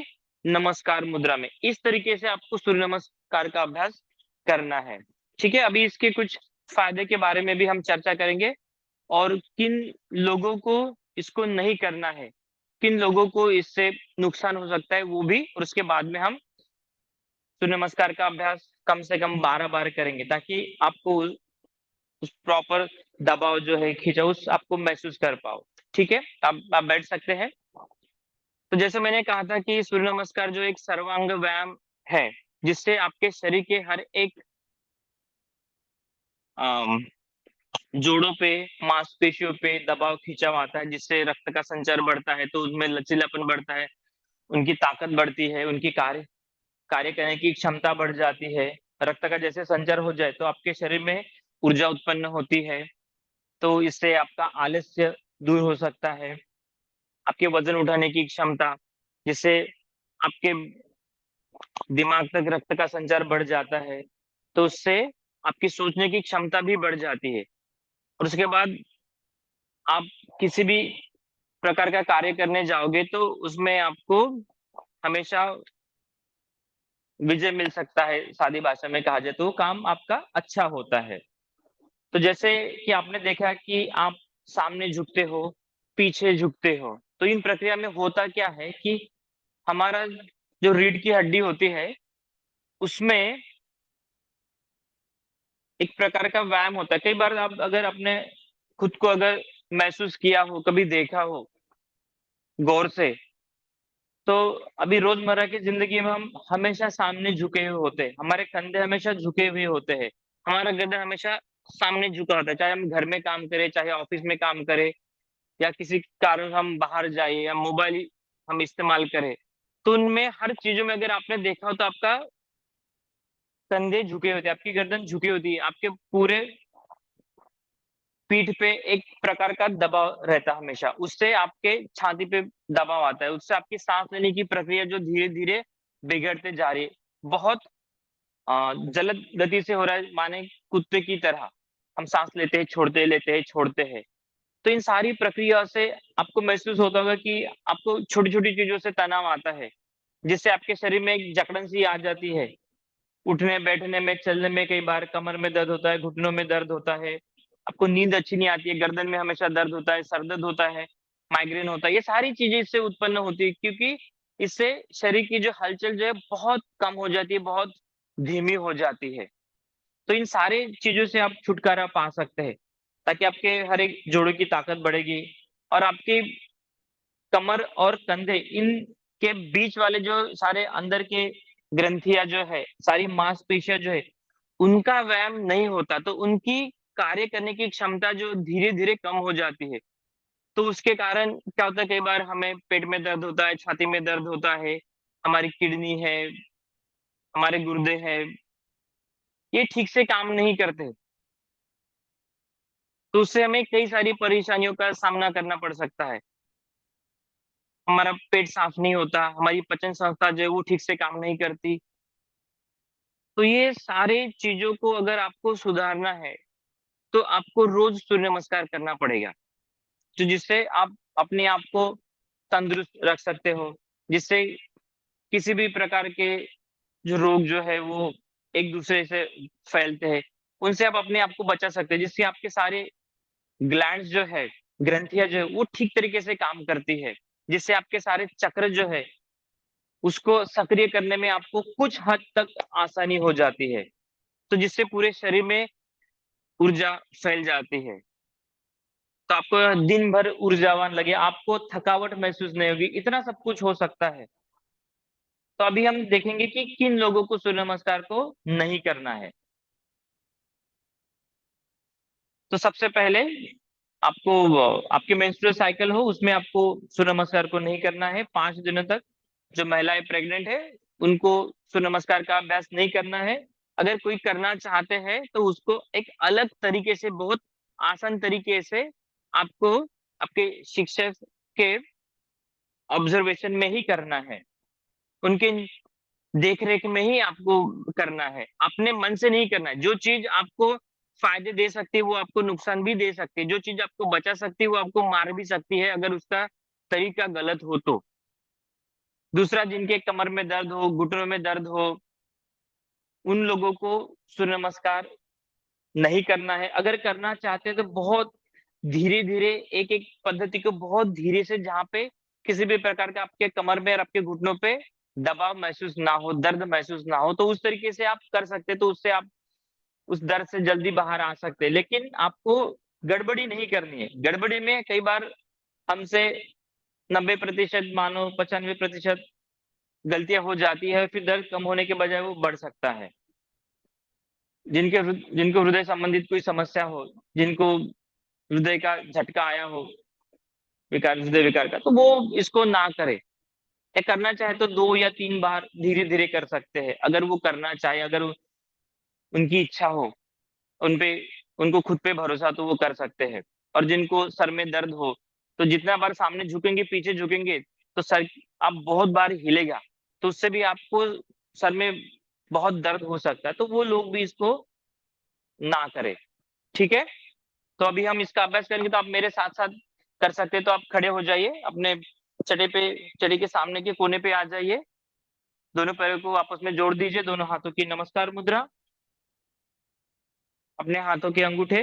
नमस्कार मुद्रा में। इस तरीके से आपको सूर्य नमस्कार का अभ्यास करना है। ठीक है, अभी इसके कुछ फायदे के बारे में भी हम चर्चा करेंगे और किन लोगों को इसको नहीं करना है, किन लोगों को इससे नुकसान हो सकता है वो भी, और उसके बाद में हम सूर्य नमस्कार का अभ्यास कम से कम 12 बार करेंगे ताकि आपको उस प्रॉपर दबाव जो है, खिंचाव उस आपको महसूस कर पाओ। ठीक है, आप बैठ सकते हैं। तो जैसे मैंने कहा था कि सूर्य नमस्कार जो एक सर्वांग व्यायाम है, जिससे आपके शरीर के हर एक अम, जोड़ों पे, मांसपेशियों पे दबाव खिंचाव आता है, जिससे रक्त का संचार बढ़ता है, तो उनमें लचीलापन बढ़ता है, उनकी ताकत बढ़ती है, उनकी कार्य कार्य करने की क्षमता बढ़ जाती है। रक्त का जैसे संचार हो जाए तो आपके शरीर में ऊर्जा उत्पन्न होती है, तो इससे आपका आलस्य दूर हो सकता है। आपके वजन उठाने की क्षमता, जिससे आपके दिमाग तक रक्त का संचार बढ़ जाता है, तो उससे आपकी सोचने की क्षमता भी बढ़ जाती है। और उसके बाद आप किसी भी प्रकार का कार्य करने जाओगे तो उसमें आपको हमेशा विजय मिल सकता है, सादी भाषा में कहा जाए तो वो काम आपका अच्छा होता है। तो जैसे कि आपने देखा कि आप सामने झुकते हो, पीछे झुकते हो, तो इन प्रक्रिया में होता क्या है कि हमारा जो रीढ़ की हड्डी होती है, उसमें एक प्रकार का व्यायाम होता है। कई बार आप अगर अपने खुद को अगर महसूस किया हो, कभी देखा हो गौर से, तो अभी रोज़मर्रा की ज़िंदगी में हम हमेशा सामने झुके हुए होते हैं, हमारे कंधे हमेशा झुके हुए होते हैं, हमारा गर्दन हमेशा सामने झुका होता है, चाहे हम घर में काम करें, चाहे ऑफ़िस में काम करें या किसी कारण हम बाहर जाएँ या मोबाइल हम इस्तेमाल करें। तो उनमें हर चीज़ों में अगर आपने देखा हो तो आपका कंधे झुके होते हैं, आपकी गर्दन झुकी होती है, आपके पूरे पीठ पे एक प्रकार का दबाव रहता है हमेशा, उससे आपके छाती पे दबाव आता है, उससे आपकी साँस लेने की प्रक्रिया जो धीरे-धीरे बिगड़ते जा रही है। बहुत जलद गति से हो रहा है, माने कुत्ते की तरह। हम साँस लेते हैं, छोड़ते हैं। तो इन सारी प्रक्रिया से आपको महसूस होता होगा कि आपको छोटी-छोटी चीज़ों से तनाव आता है, जिससे आपके शरीर में एक जकड़न सी आ जाती है। उठने, बैठने में, चलने में कई बार कमर में दर्द होता है, घुटनों में दर्द होता है, आपको नींद अच्छी नहीं आती है, गर्दन में हमेशा दर्द होता है, सर दर्द होता है, माइग्रेन होता है, ये सारी चीज़ें इससे उत्पन्न होती है क्योंकि इससे शरीर की जो हलचल जो है बहुत कम हो जाती है, बहुत धीमी हो जाती है। तो इन सारी चीज़ों से आप छुटकारा पा सकते हैं, ताकि आपके हर एक जोड़ों की ताकत बढ़ेगी और आपकी कमर और कंधे इनके बीच वाले जो सारे अंदर के ग्रंथियाँ जो है, सारी मांसपेशियाँ जो है, उनका व्यायाम नहीं होता, तो उनकी कार्य करने की क्षमता जो धीरे-धीरे कम हो जाती है। तो उसके कारण क्या होता है कई बार हमें पेट में दर्द होता है, छाती में दर्द होता है, हमारी किडनी है, हमारे गुर्दे हैं, ये ठीक से काम नहीं करते। तो उससे हमें कई सारी परेशानियों का सामना करना पड़ सकता है। हमारा पेट साफ नहीं होता, हमारी पाचन संस्था जो है वो ठीक से काम नहीं करती। तो ये सारे चीज़ों को अगर आपको सुधारना है, तो आपको रोज़ सूर्य नमस्कार करना पड़ेगा। तो जिससे आप अपने आप को तंदुरुस्त रख सकते हो, जिससे किसी भी प्रकार के जो रोग जो है वो एक-दूसरे से फैलते हैं, उनसे आप अपने आप को बचा सकते हैं, जिससे आपके सारे ग्लैंड्स जो है, ग्रंथियाँ जो है वो ठीक तरीके से काम करती है, जिससे आपके सारे चक्र जो है उसको सक्रिय करने में आपको कुछ हद तक आसानी हो जाती है। तो जिससे पूरे शरीर में ऊर्जा फैल जाती है। तो आपको दिन भर ऊर्जावान लगे, आपको थकावट महसूस नहीं होगी, इतना सब कुछ हो सकता है। तो अभी हम देखेंगे कि किन लोगों को सूर्य नमस्कार को नहीं करना है। तो सबसे पहले आपको आपकी मेंस्ट्रुअल साइकिल हो उसमें आपको सूर्य नमस्कार को नहीं करना है 5 दिनों तक। जो महिलाएँ प्रेग्नेंट है, उनको सूर्य नमस्कार का अभ्यास नहीं करना है। अगर कोई करना चाहते हैं तो उसको एक अलग तरीके से बहुत आसान तरीके से आपको आपके शिक्षक के ऑब्जर्वेशन में ही करना है। उनके देख-रेख में ही आपको करना है। अपने मन से नहीं करना है। जो चीज़ आपको फ़ायदे दे सकती है, वो आपको नुकसान भी दे सकती है। जो चीज़ आपको बचा सकती है, वो आपको मार भी सकती है, अगर उसका तरीका गलत हो तो। दूसरा, जिनके कमर में दर्द हो, घुटनों में दर्द हो, उन लोगों को सूर्य नमस्कार नहीं करना है। अगर करना चाहते हैं तो बहुत धीरे धीरे, एक एक पद्धति को बहुत धीरे से, जहाँ पे किसी भी प्रकार का आपके कमर में और आपके घुटनों पे दबाव महसूस ना हो, दर्द महसूस ना हो, तो उस तरीके से आप कर सकते हैं। तो उससे आप उस दर्द से जल्दी बाहर आ सकते हैं। लेकिन आपको गड़बड़ी नहीं करनी है। गड़बड़ी में कई बार हमसे 90% मानो 95% गलतियां हो जाती है, फिर दर्द कम होने के बजाय वो बढ़ सकता है। जिनको हृदय संबंधित कोई समस्या हो, जिनको हृदय का झटका आया हो, विकार, हृदय विकार का, तो वो इसको ना करे। या करना चाहे तो 2 या 3 बार धीरे धीरे कर सकते हैं। अगर वो करना चाहे, अगर उनकी इच्छा हो, उनपे, उनको खुद पे भरोसा, तो वो कर सकते हैं। और जिनको सर में दर्द हो, तो जितना बार सामने झुकेंगे, पीछे झुकेंगे, तो सर आप बहुत बार हिलेगा, तो उससे भी आपको सर में बहुत दर्द हो सकता है। तो वो लोग भी इसको ना करें। ठीक है। तो अभी हम इसका अभ्यास करेंगे, तो आप मेरे साथ साथ कर सकते हैं। तो आप खड़े हो जाइए, अपने चटे पे, चटे के सामने के कोने पे आ जाइए। दोनों पैरों को आपस में जोड़ दीजिए, दोनों हाथों की नमस्कार मुद्रा। अपने हाथों के अंगूठे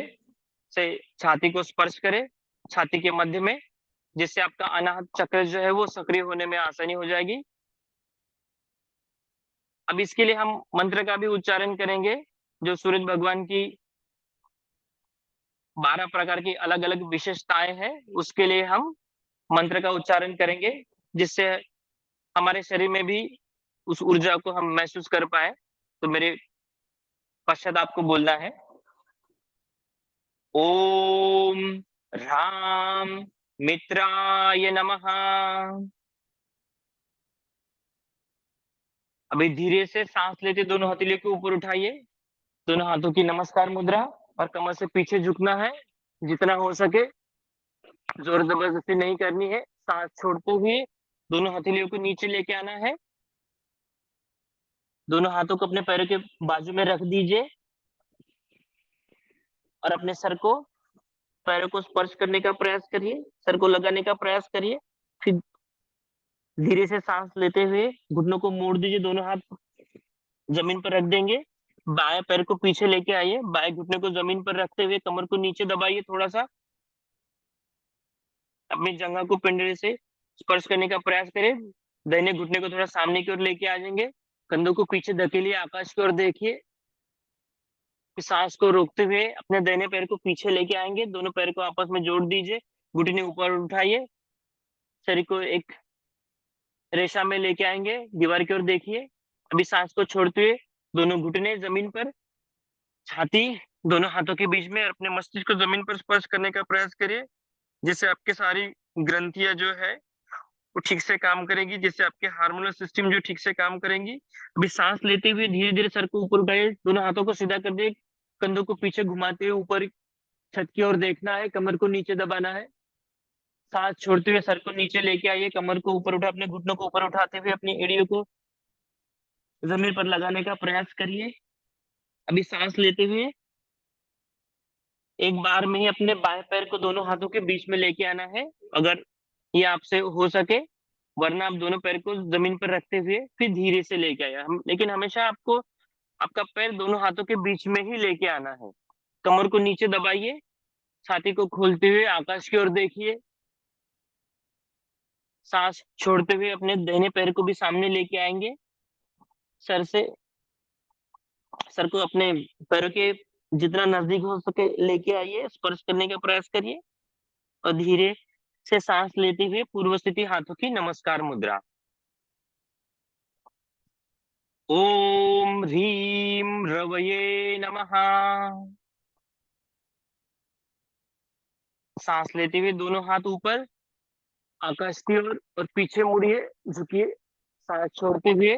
से छाती को स्पर्श करें, छाती के मध्य में, जिससे आपका अनाहत चक्र जो है वो सक्रिय होने में आसानी हो जाएगी। अब इसके लिए हम मंत्र का भी उच्चारण करेंगे, जो सूरज भगवान की 12 प्रकार की अलग अलग विशेषताएं हैं, उसके लिए हम मंत्र का उच्चारण करेंगे, जिससे हमारे शरीर में भी उस ऊर्जा को हम महसूस कर पाए। तो मेरे पश्चात आपको बोलना है, ओम राम मित्राय नमः। अभी धीरे से सांस लेते दोनों हथेलियों को ऊपर उठाइए, दोनों हाथों की नमस्कार मुद्रा, और कमर से पीछे झुकना है जितना हो सके। जोर जबरदस्ती नहीं करनी है। सांस छोड़ते हुए दोनों हथेलियों को नीचे लेके आना है। दोनों हाथों को अपने पैरों के बाजू में रख दीजिए, और अपने सर को, पैरों को स्पर्श करने का प्रयास करिए, सर को लगाने का प्रयास करिए। फिर धीरे से सांस लेते हुए घुटनों को मोड़ दीजिए, दोनों हाथ जमीन पर रख देंगे। बाएं पैर को पीछे लेके आइए, बाएं घुटने को जमीन पर रखते हुए कमर को नीचे दबाइए थोड़ा सा। अपनी जंघा को पिंडली से स्पर्श करने का प्रयास करें। दाहिने घुटने को थोड़ा सामने की ओर लेके आ जाएंगे, कंधों को पीछे धकेलिए, आकाश की ओर देखिए। सांस को रोकते हुए अपने दाहिने पैर को पीछे लेके आएंगे, दोनों पैर को आपस में जोड़ दीजिए, घुटने ऊपर उठाइए, शरीर को एक रेशा में लेके आएंगे, दीवार की ओर देखिए। अभी सांस को छोड़ते हुए दोनों घुटने जमीन पर, छाती दोनों हाथों के बीच में, और अपने मस्तिष्क को जमीन पर स्पर्श करने का प्रयास करिए, जिससे आपके सारी ग्रंथियां जो है वो ठीक से काम करेंगी, जिससे आपके हार्मोनल सिस्टम जो ठीक से काम करेंगी। अभी सांस लेते हुए धीरे धीरे सर को ऊपर उठाइए, दोनों हाथों को सीधा कर दिए, कंधों को पीछे घुमाते हुए ऊपर छत की ओर देखना है, कमर को नीचे दबाना है। सांस छोड़ते हुए सर को नीचे लेके आइए, कमर को ऊपर उठा, अपने घुटनों को ऊपर उठाते हुए अपनी एड़ियों को जमीन पर लगाने का प्रयास करिए। अभी सांस लेते हुए एक बार में ही अपने बाएं पैर को दोनों हाथों के बीच में लेके आना है, अगर ये आपसे हो सके। वरना आप दोनों पैर को जमीन पर रखते हुए फिर धीरे से लेके आए, हम लेकिन हमेशा आपको आपका पैर दोनों हाथों के बीच में ही लेके आना है। कमर को नीचे दबाइए, छाती को खोलते हुए आकाश की ओर देखिए। सांस छोड़ते हुए अपने दाहिने पैर को भी सामने लेके आएंगे, सर से, सर को अपने पैरों के जितना नजदीक हो सके लेके आइए, स्पर्श करने का प्रयास करिए, और धीरे से सांस लेते हुए पूर्व स्थिति हाथों की नमस्कार मुद्रा। ओम ह्रीम रवये नमः। सांस लेते हुए दोनों हाथ ऊपर, आकाश की ओर, और पीछे मुड़िए, झुकिए। सांस छोड़ते हुए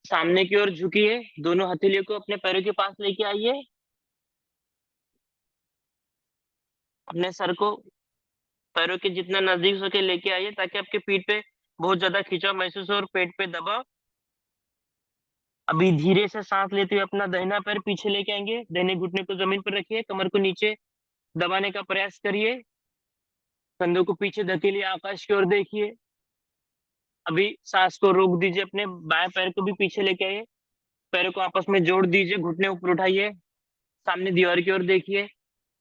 सामने की ओर झुकिए, दोनों हथेलियों को अपने पैरों के पास लेके आइए। अपने सर को पैरों के जितना नजदीक हो सके लेके आइए, ताकि आपके पीठ पे बहुत ज्यादा खिंचाव महसूस हो और पेट पे दबाव। अभी धीरे से सांस लेते हुए अपना दाहिना पैर पीछे लेके आएंगे, दाहिने घुटने को जमीन पर रखिए, कमर को नीचे दबाने का प्रयास करिए, कंधों को पीछे धकेलिए, आकाश की ओर देखिए। अभी सांस को रोक दीजिए, अपने बाएं पैर को भी पीछे लेके आइए, पैरों को आपस में जोड़ दीजिए, घुटने ऊपर उठाइए, सामने दीवार की ओर देखिए,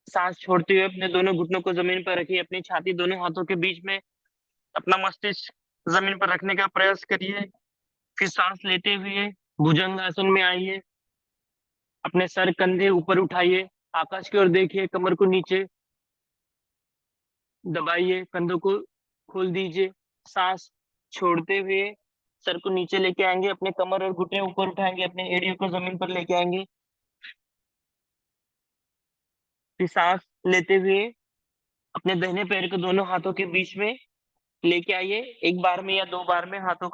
सांस छोड़ते हुए अपने दोनों घुटनों को जमीन पर रखिए, अपनी छाती दोनों हाथों के बीच में, अपना मस्तिष्क जमीन पर रखने का प्रयास करिए। फिर सांस लेते हुए भुजंग आसन में आइए, अपने सर कंधे ऊपर उठाइए, आकाश की ओर देखिए, कमर को नीचे दबाइए, कंधों को खोल दीजिए, सांस छोड़ते हुए सर को नीचे लेके आएंगे, अपने कमर और घुटने ऊपर उठाएंगे, अपने एड़ियों को जमीन पर लेके आएंगे। फिर सांस लेते हुए अपने दाहिने पैर को दोनों हाथों के बीच में लेके आइए, एक बार में या दो बार में हाथों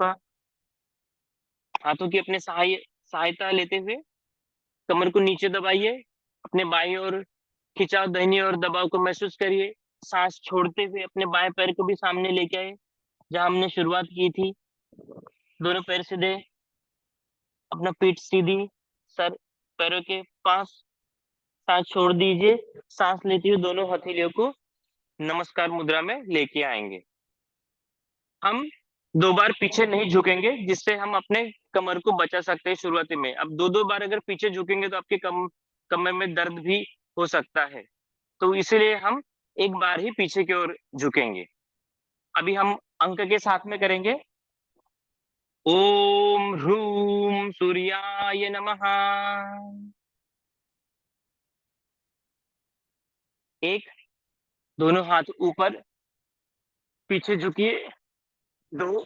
की अपने सहायता लेते हुए कमर को नीचे दबाइए, अपने बाईं ओर खिंचाव, दाहिनी ओर दबाव को महसूस करिए। सांस छोड़ते हुए अपने बाएं पैर को भी सामने लेके आए, जहां हमने शुरुआत की थी। दोनों पैर सीधे, अपना पीठ सीधी, सर पैरों के पास, सांस छोड़ दीजिए। सांस लेते हुए दोनों हथेलियों को नमस्कार मुद्रा में लेके आएंगे। हम दो बार पीछे नहीं झुकेंगे, जिससे हम अपने कमर को बचा सकते हैं शुरुआती में। अब दो दो बार अगर पीछे झुकेंगे तो आपके कमर में दर्द भी हो सकता है, तो इसीलिए हम एक बार ही पीछे की ओर झुकेंगे। अभी हम अंक के साथ में करेंगे। ओम ह्रूम सूर्याय नमः। एक, दोनों हाथ ऊपर, पीछे झुकिए। दो,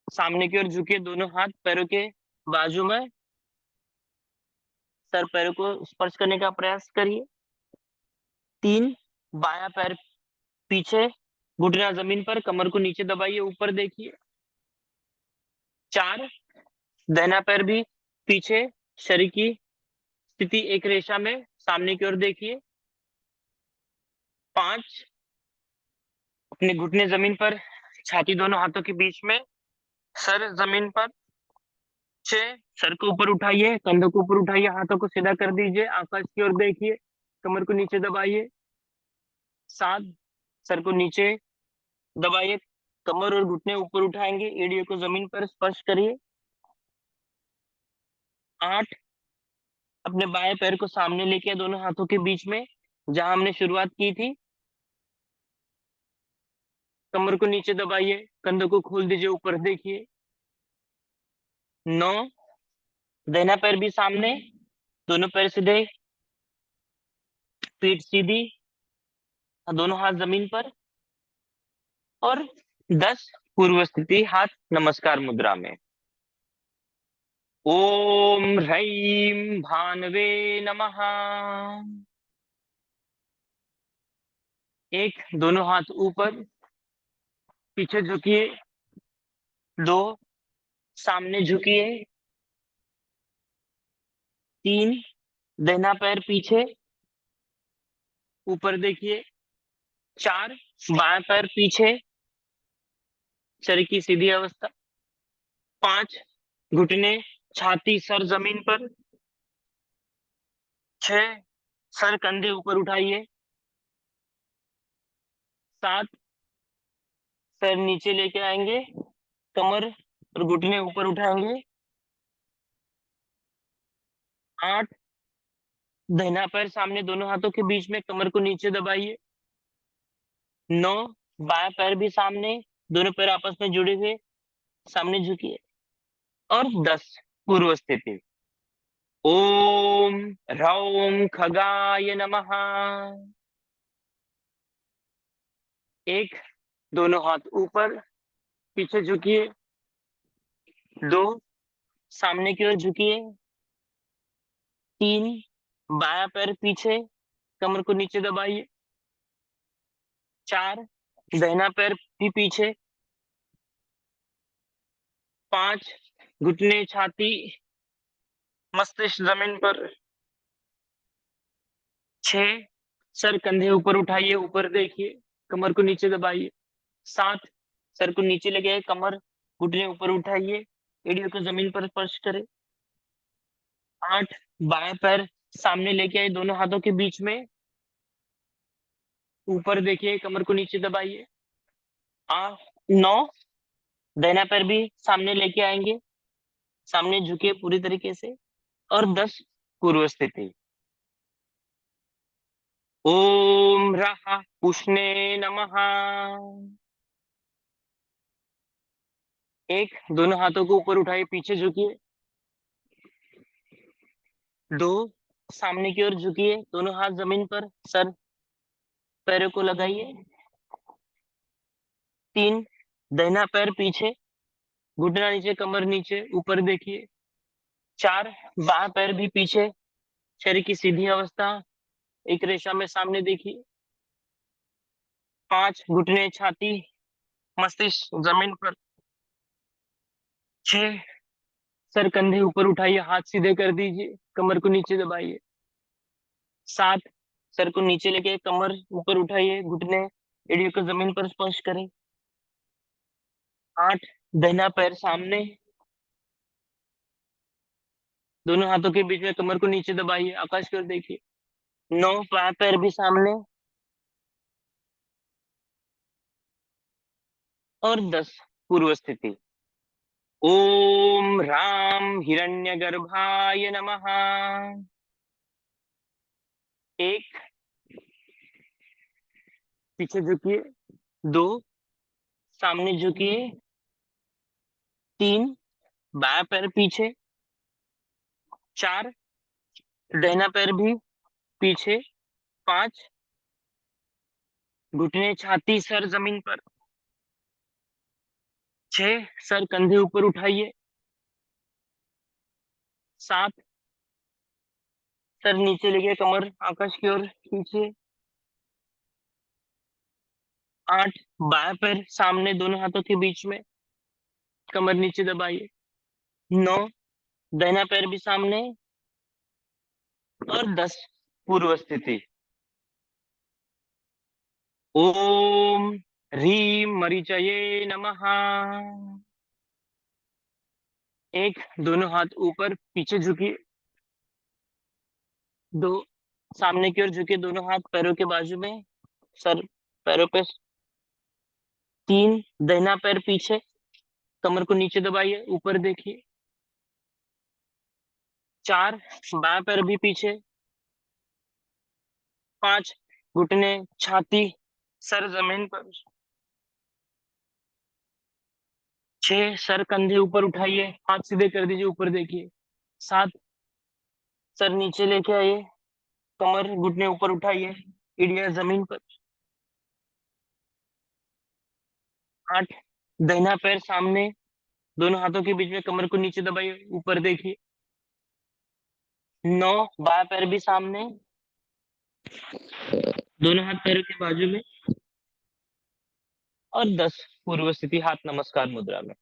सामने की ओर झुकिए, दोनों हाथ पैरों के बाजू में, सर पैरों को स्पर्श करने का प्रयास करिए। तीन, बायां पैर पीछे, घुटना जमीन पर, कमर को नीचे दबाइए, ऊपर देखिए। चार, दाहिना पैर भी पीछे, शरीर की स्थिति एक रेशा में, सामने की ओर देखिए। पांच, अपने घुटने जमीन पर, छाती दोनों हाथों के बीच में, सर जमीन पर। छह, सर को ऊपर उठाइए, कंधों को ऊपर उठाइए, हाथों को सीधा कर दीजिए, आकाश की ओर देखिए, कमर को नीचे दबाइए। सात, सर को नीचे दबाइए, कमर और घुटने ऊपर उठाएंगे, एड़ियों को जमीन पर स्पर्श करिए। आठ, अपने बाएं पैर को सामने लेके दोनों हाथों के बीच में, जहां हमने शुरुआत की थी, कमर को नीचे दबाइए, कंधों को खोल दीजिए, ऊपर देखिए। नौ, दाहिना पैर भी सामने, दोनों पैर सीधे, पीठ सीधी, दोनों हाथ जमीन पर। और 10, पूर्व स्थिति, हाथ नमस्कार मुद्रा में। ओम ह्रीं भानवे नमः। एक, दोनों हाथ ऊपर, पीछे झुकिए। दो, सामने झुकिए। तीन, दाहिना पैर पीछे, ऊपर देखिए। चार, बायां पैर पीछे, शरीर की सीधी अवस्था। पांच, घुटने, छाती, सर जमीन पर। छह, सर कंधे ऊपर उठाइए। सात, सर नीचे लेके आएंगे, कमर और घुटने ऊपर उठाएंगे। आठ, दाहिना पैर सामने, दोनों हाथों के बीच में, कमर को नीचे दबाइए। नौ, बायां पैर भी सामने, दोनों पैर आपस में जुड़े हुए, सामने झुकिए। और 10, पूर्व स्थिति। ओम ह्रौं खगाय नमः। एक, दोनों हाथ ऊपर, पीछे झुकिए। दो, सामने की ओर झुकिए। तीन, बायां पैर पीछे, कमर को नीचे दबाइए। चार, दाहिना पैर भी पीछे। पांच, घुटने, छाती, मस्तिष्क जमीन पर। छह, सर कंधे ऊपर उठाइए, ऊपर देखिए, कमर को नीचे दबाइए। सात, सर को नीचे लगे, कमर घुटने ऊपर उठाइए, एड़ियों को जमीन पर स्पर्श करें। आठ, बायां पैर सामने लेके आए, दोनों हाथों के बीच में, ऊपर देखिए, कमर को नीचे दबाइए। आठ, नौ, दाहिना पैर भी सामने लेके आएंगे, सामने झुके पूरी तरीके से, और 10 पूर्व स्थिति। ओम रहा पुष्णे नमः। एक, दोनों हाथों को ऊपर उठाइए, पीछे झुकिए। 2, सामने की ओर झुकिए, दोनों हाथ जमीन पर, सर पैरों को लगाइए। 3, दाहिना पैर पीछे, घुटना नीचे, कमर नीचे, ऊपर देखिए। 4, बायां पैर भी पीछे, शरीर की सीधी अवस्था, एक रेशा में सामने देखिए। 5, घुटने, छाती, मस्तिष्क जमीन पर। 6, सर कंधे ऊपर उठाइए, हाथ सीधे कर दीजिए, कमर को नीचे दबाइए। 7, सर को नीचे लेके कमर ऊपर उठाइए, घुटने एड़ियों को जमीन पर स्पर्श करें। 8, दाहिना पैर सामने, दोनों हाथों के बीच में कमर को नीचे दबाइए, आकाश की ओर देखिए। 9, बायां पैर भी सामने, और 10 पूर्व स्थिति। ओम राम हिरण्यगर्भाय नमः। 1, पीछे झुकिए। 2, सामने झुकिए। 3, बायां पैर पीछे। 4, दाहिना पैर भी पीछे। 5, घुटने, छाती, सर जमीन पर। 6, सर कंधे ऊपर उठाइए। 7, सर नीचे लेके कमर आकाश की ओर खींचिए। 8, बायां पैर सामने, दोनों हाथों के बीच में, कमर नीचे दबाइए। 9, दाहिना पैर भी सामने, और 10 पूर्व स्थिति। ओम ह्रीं मरीचये नमः। 1, दोनों हाथ ऊपर, पीछे झुकिए। 2, सामने की ओर झुके, दोनों हाथ पैरों के बाजू में, सर पैरों पे। 3, दाहिना पैर पीछे, कमर को नीचे दबाइए, ऊपर देखिए। 4, बायां पैर भी पीछे। 5, घुटने, छाती, सर जमीन पर। 6, सर कंधे ऊपर उठाइए, हाथ सीधे कर दीजिए, ऊपर देखिए। 7, सर नीचे लेके आइए, कमर घुटने ऊपर उठाइए, एड़ियां जमीन पर। 8, दाहिना पैर सामने, दोनों हाथों के बीच में, कमर को नीचे दबाइए, ऊपर देखिए। 9, बायां पैर भी सामने, दोनों हाथ पैरों के बाजू में, और 10 पूर्व स्थिति, हाथ नमस्कार मुद्रा में।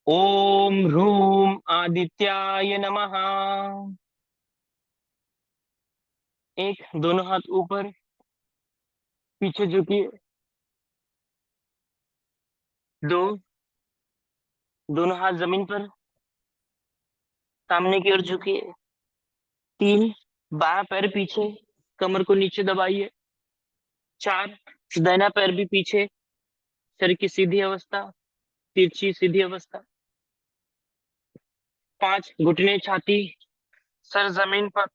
ओम ह्रूम आदित्याय नमः। 1, दोनों हाथ ऊपर, पीछे झुकिए। 2, दोनों हाथ जमीन पर, सामने की ओर झुकिए। 3, बायां पैर पीछे, कमर को नीचे दबाइए। 4, दाहिना पैर भी पीछे, शरीर की सीधी अवस्था, तिरछी सीधी अवस्था। 5, घुटने, छाती, सर जमीन पर।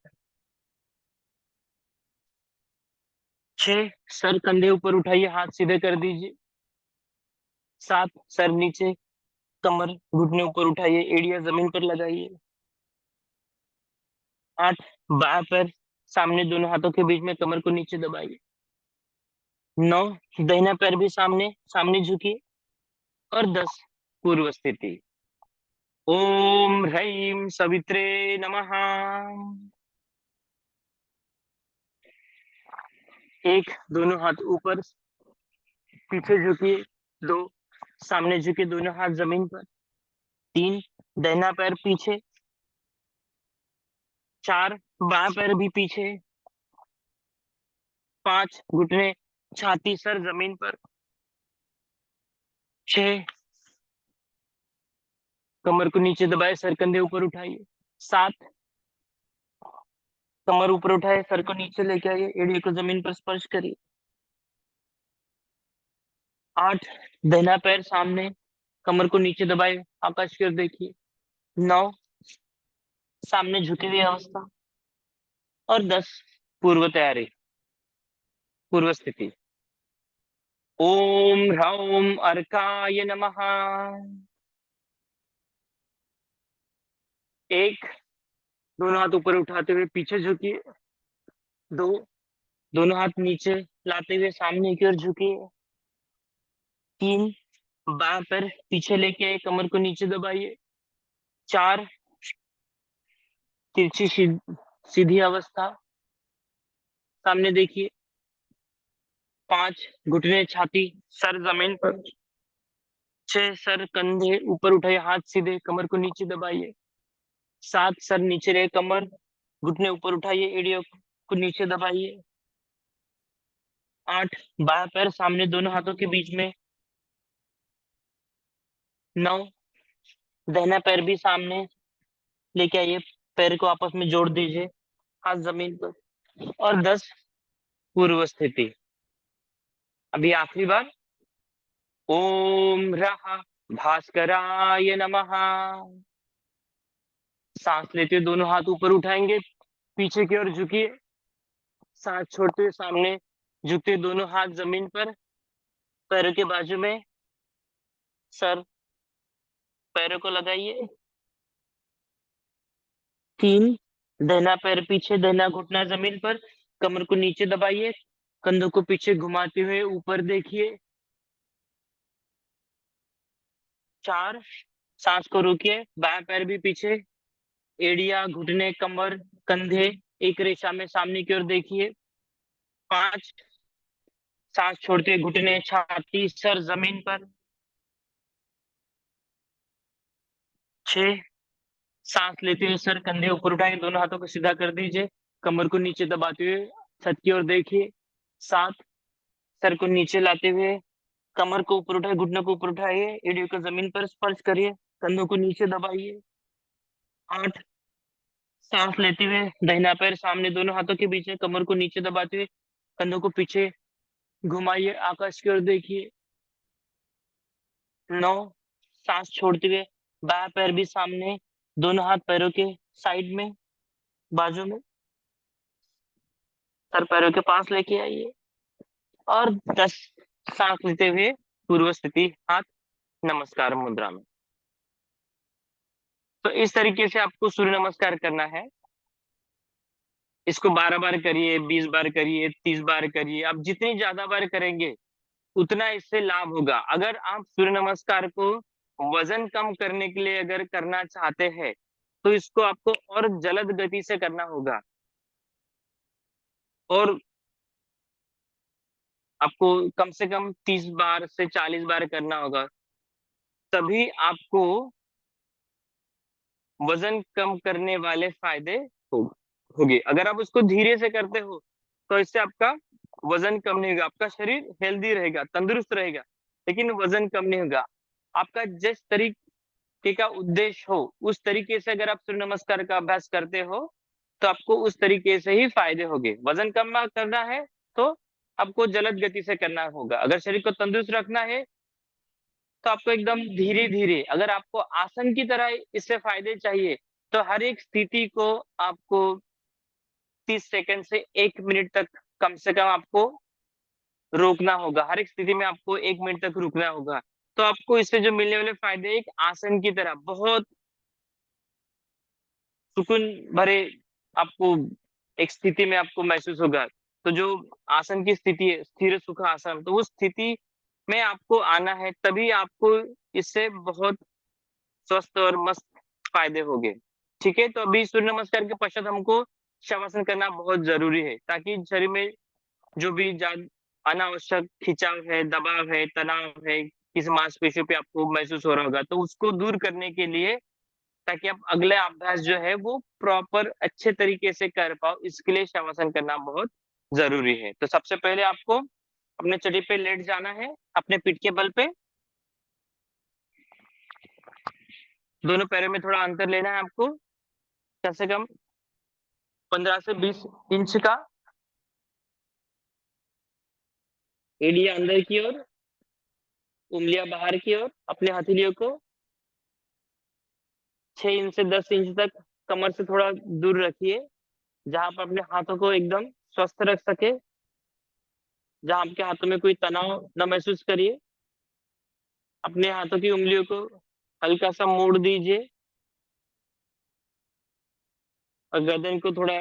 6, सर कंधे ऊपर उठाइए, हाथ सीधे कर दीजिए। 7, सर नीचे, कमर घुटने ऊपर उठाइए, एड़ियां जमीन पर लगाइए। 8, बायां पैर सामने, दोनों हाथों के बीच में, कमर को नीचे दबाइए। 9, दाहिना पैर भी सामने, सामने झुकिए, और 10 पूर्व स्थिति। ओम ह्रीं सवित्रे नमः। 1, दोनों हाथ ऊपर, पीछे झुकिए। 2, सामने झुके, दोनों हाथ जमीन पर। 3, दाहिना पैर पीछे। 4, बायां पैर भी पीछे। 5, घुटने, छाती, सर जमीन पर। 6, कमर को नीचे दबाए, सर कंधे ऊपर उठाइए। 7, कमर ऊपर उठाए, सर को नीचे लेके आइए, एड़ियों को जमीन पर स्पर्श करिए। 8, दाहिना पैर सामने, कमर को नीचे दबाए, आकाश की ओर देखिए। 9 सामने झुकी हुई अवस्था। और 10 पूर्व तैयारी, पूर्व स्थिति। ओम ह्रौम अर्काय नमः। 1, दोनों हाथ ऊपर उठाते हुए पीछे झुकिए। 2, दोनों हाथ नीचे लाते हुए सामने की ओर झुकिए। 3, बायां पैर पीछे लेके आए, कमर को नीचे दबाइए। 4, तिरछी सीधी अवस्था, सामने देखिए। 5, घुटने छाती सर जमीन पर। 6, सर कंधे ऊपर उठाइए, हाथ सीधे, कमर को नीचे दबाइए। 7, सर नीचे रहे, कमर घुटने ऊपर उठाइए, एड़ियों को नीचे दबाइए। 8, बायां पैर सामने दोनों हाथों के बीच में। 9, दाहिना पैर भी सामने लेके आइए, पैर को आपस में जोड़ दीजिए, हाथ जमीन पर। और 10, पूर्व स्थिति। अभी आखिरी बार। ओम रहा भास्कराय नमः। सांस लेते हुए दोनों हाथ ऊपर उठाएंगे, पीछे की ओर झुकिए। सांस छोड़ते हुए सामने झुकते हुए दोनों हाथ जमीन पर, पैरों के बाजू में, सर पैरों को लगाइए। 3, दाहिना पैर पीछे, दाहिना घुटना जमीन पर, कमर को नीचे दबाइए, कंधों को पीछे घुमाते हुए ऊपर देखिए। 4, सांस को रोकिए, बायां पैर भी पीछे, एड़िया घुटने कमर कंधे एक रेखा में सामने की ओर देखिए। 5, सांस छोड़ते हुए घुटने छाती सर जमीन पर। 6, सांस लेते हुए सर कंधे ऊपर उठाएंगे, दोनों हाथों को सीधा कर दीजिए, कमर को नीचे दबाते हुए छत की ओर देखिए। 7, सर को नीचे लाते हुए कमर को ऊपर उठाए, घुटनों को ऊपर उठाइए, एड़ियों को जमीन पर स्पर्श करिए, कंधों को नीचे दबाइए। 8, सांस लेते हुए दाहिना पैर सामने दोनों हाथों के बीच में, कमर को नीचे दबाते हुए कंधों को पीछे घुमाइए, आकाश की ओर देखिए। 9, सांस छोड़ते हुए बायां पैर भी सामने, दोनों हाथ पैरों के साइड में, बाजू में, सर पैरों के पास लेके आइए। और 10, सांस लेते हुए पूर्व स्थिति, हाथ नमस्कार मुद्रा में। तो इस तरीके से आपको सूर्य नमस्कार करना है। इसको 12 बार करिए, 20 बार करिए, 30 बार करिए। आप जितनी ज्यादा बार करेंगे उतना इससे लाभ होगा। अगर आप सूर्य नमस्कार को वजन कम करने के लिए अगर करना चाहते हैं तो इसको आपको और जल्द गति से करना होगा, और आपको कम से कम 30 बार से 40 बार करना होगा, तभी आपको वजन कम करने वाले फायदे हो होंगे। अगर आप उसको धीरे से करते हो तो इससे आपका वजन कम नहीं होगा, आपका शरीर हेल्दी रहेगा, तंदुरुस्त रहेगा, लेकिन वजन कम नहीं होगा। आपका जिस तरीके का उद्देश्य हो उस तरीके से अगर आप सूर्य नमस्कार का अभ्यास करते हो तो आपको उस तरीके से ही फायदे होंगे। वजन कम करना है तो आपको जल्द गति से करना होगा। अगर शरीर को तंदुरुस्त रखना है तो आपको एकदम धीरे धीरे, अगर आपको आसन की तरह इससे फायदे चाहिए तो हर एक स्थिति को आपको 30 सेकंड से 1 मिनट तक कम से कम आपको रोकना होगा। हर एक स्थिति में आपको 1 मिनट तक रुकना होगा। तो आपको इससे जो मिलने वाले फायदे एक आसन की तरह बहुत सुकून भरे आपको एक स्थिति में आपको महसूस होगा। तो जो आसन की स्थिति है, स्थिर सुख आसन, तो उस स्थिति में आपको आना है, तभी आपको इससे बहुत स्वस्थ और मस्त फायदे होंगे। ठीक है, तो अभी सूर्य नमस्कार के पश्चात हमको शवासन करना बहुत जरूरी है, ताकि शरीर में जो भी अनावश्यक खिंचाव है, दबाव है, तनाव है, किसी मांसपेशियों पे आपको महसूस हो रहा होगा, तो उसको दूर करने के लिए, ताकि आप अगले अभ्यास जो है वो प्रॉपर अच्छे तरीके से कर पाओ, इसके लिए शवासन करना बहुत जरूरी है। तो सबसे पहले आपको अपने चड्डी पे लेट जाना है, अपने पीठ के बल पे। दोनों पैरों में थोड़ा अंतर लेना है आपको, कम से कम 15 से 20 इंच का। एड़िया अंदर की ओर, उंगलियां बाहर की ओर, अपने हथेलियों को 6 इंच से 10 इंच तक कमर से थोड़ा दूर रखिए, जहां पर अपने हाथों को एकदम स्वस्थ रख सके, जहां आपके हाथों में कोई तनाव न महसूस करिए। अपने हाथों की उंगलियों को हल्का सा मोड़ दीजिए और गर्दन को थोड़ा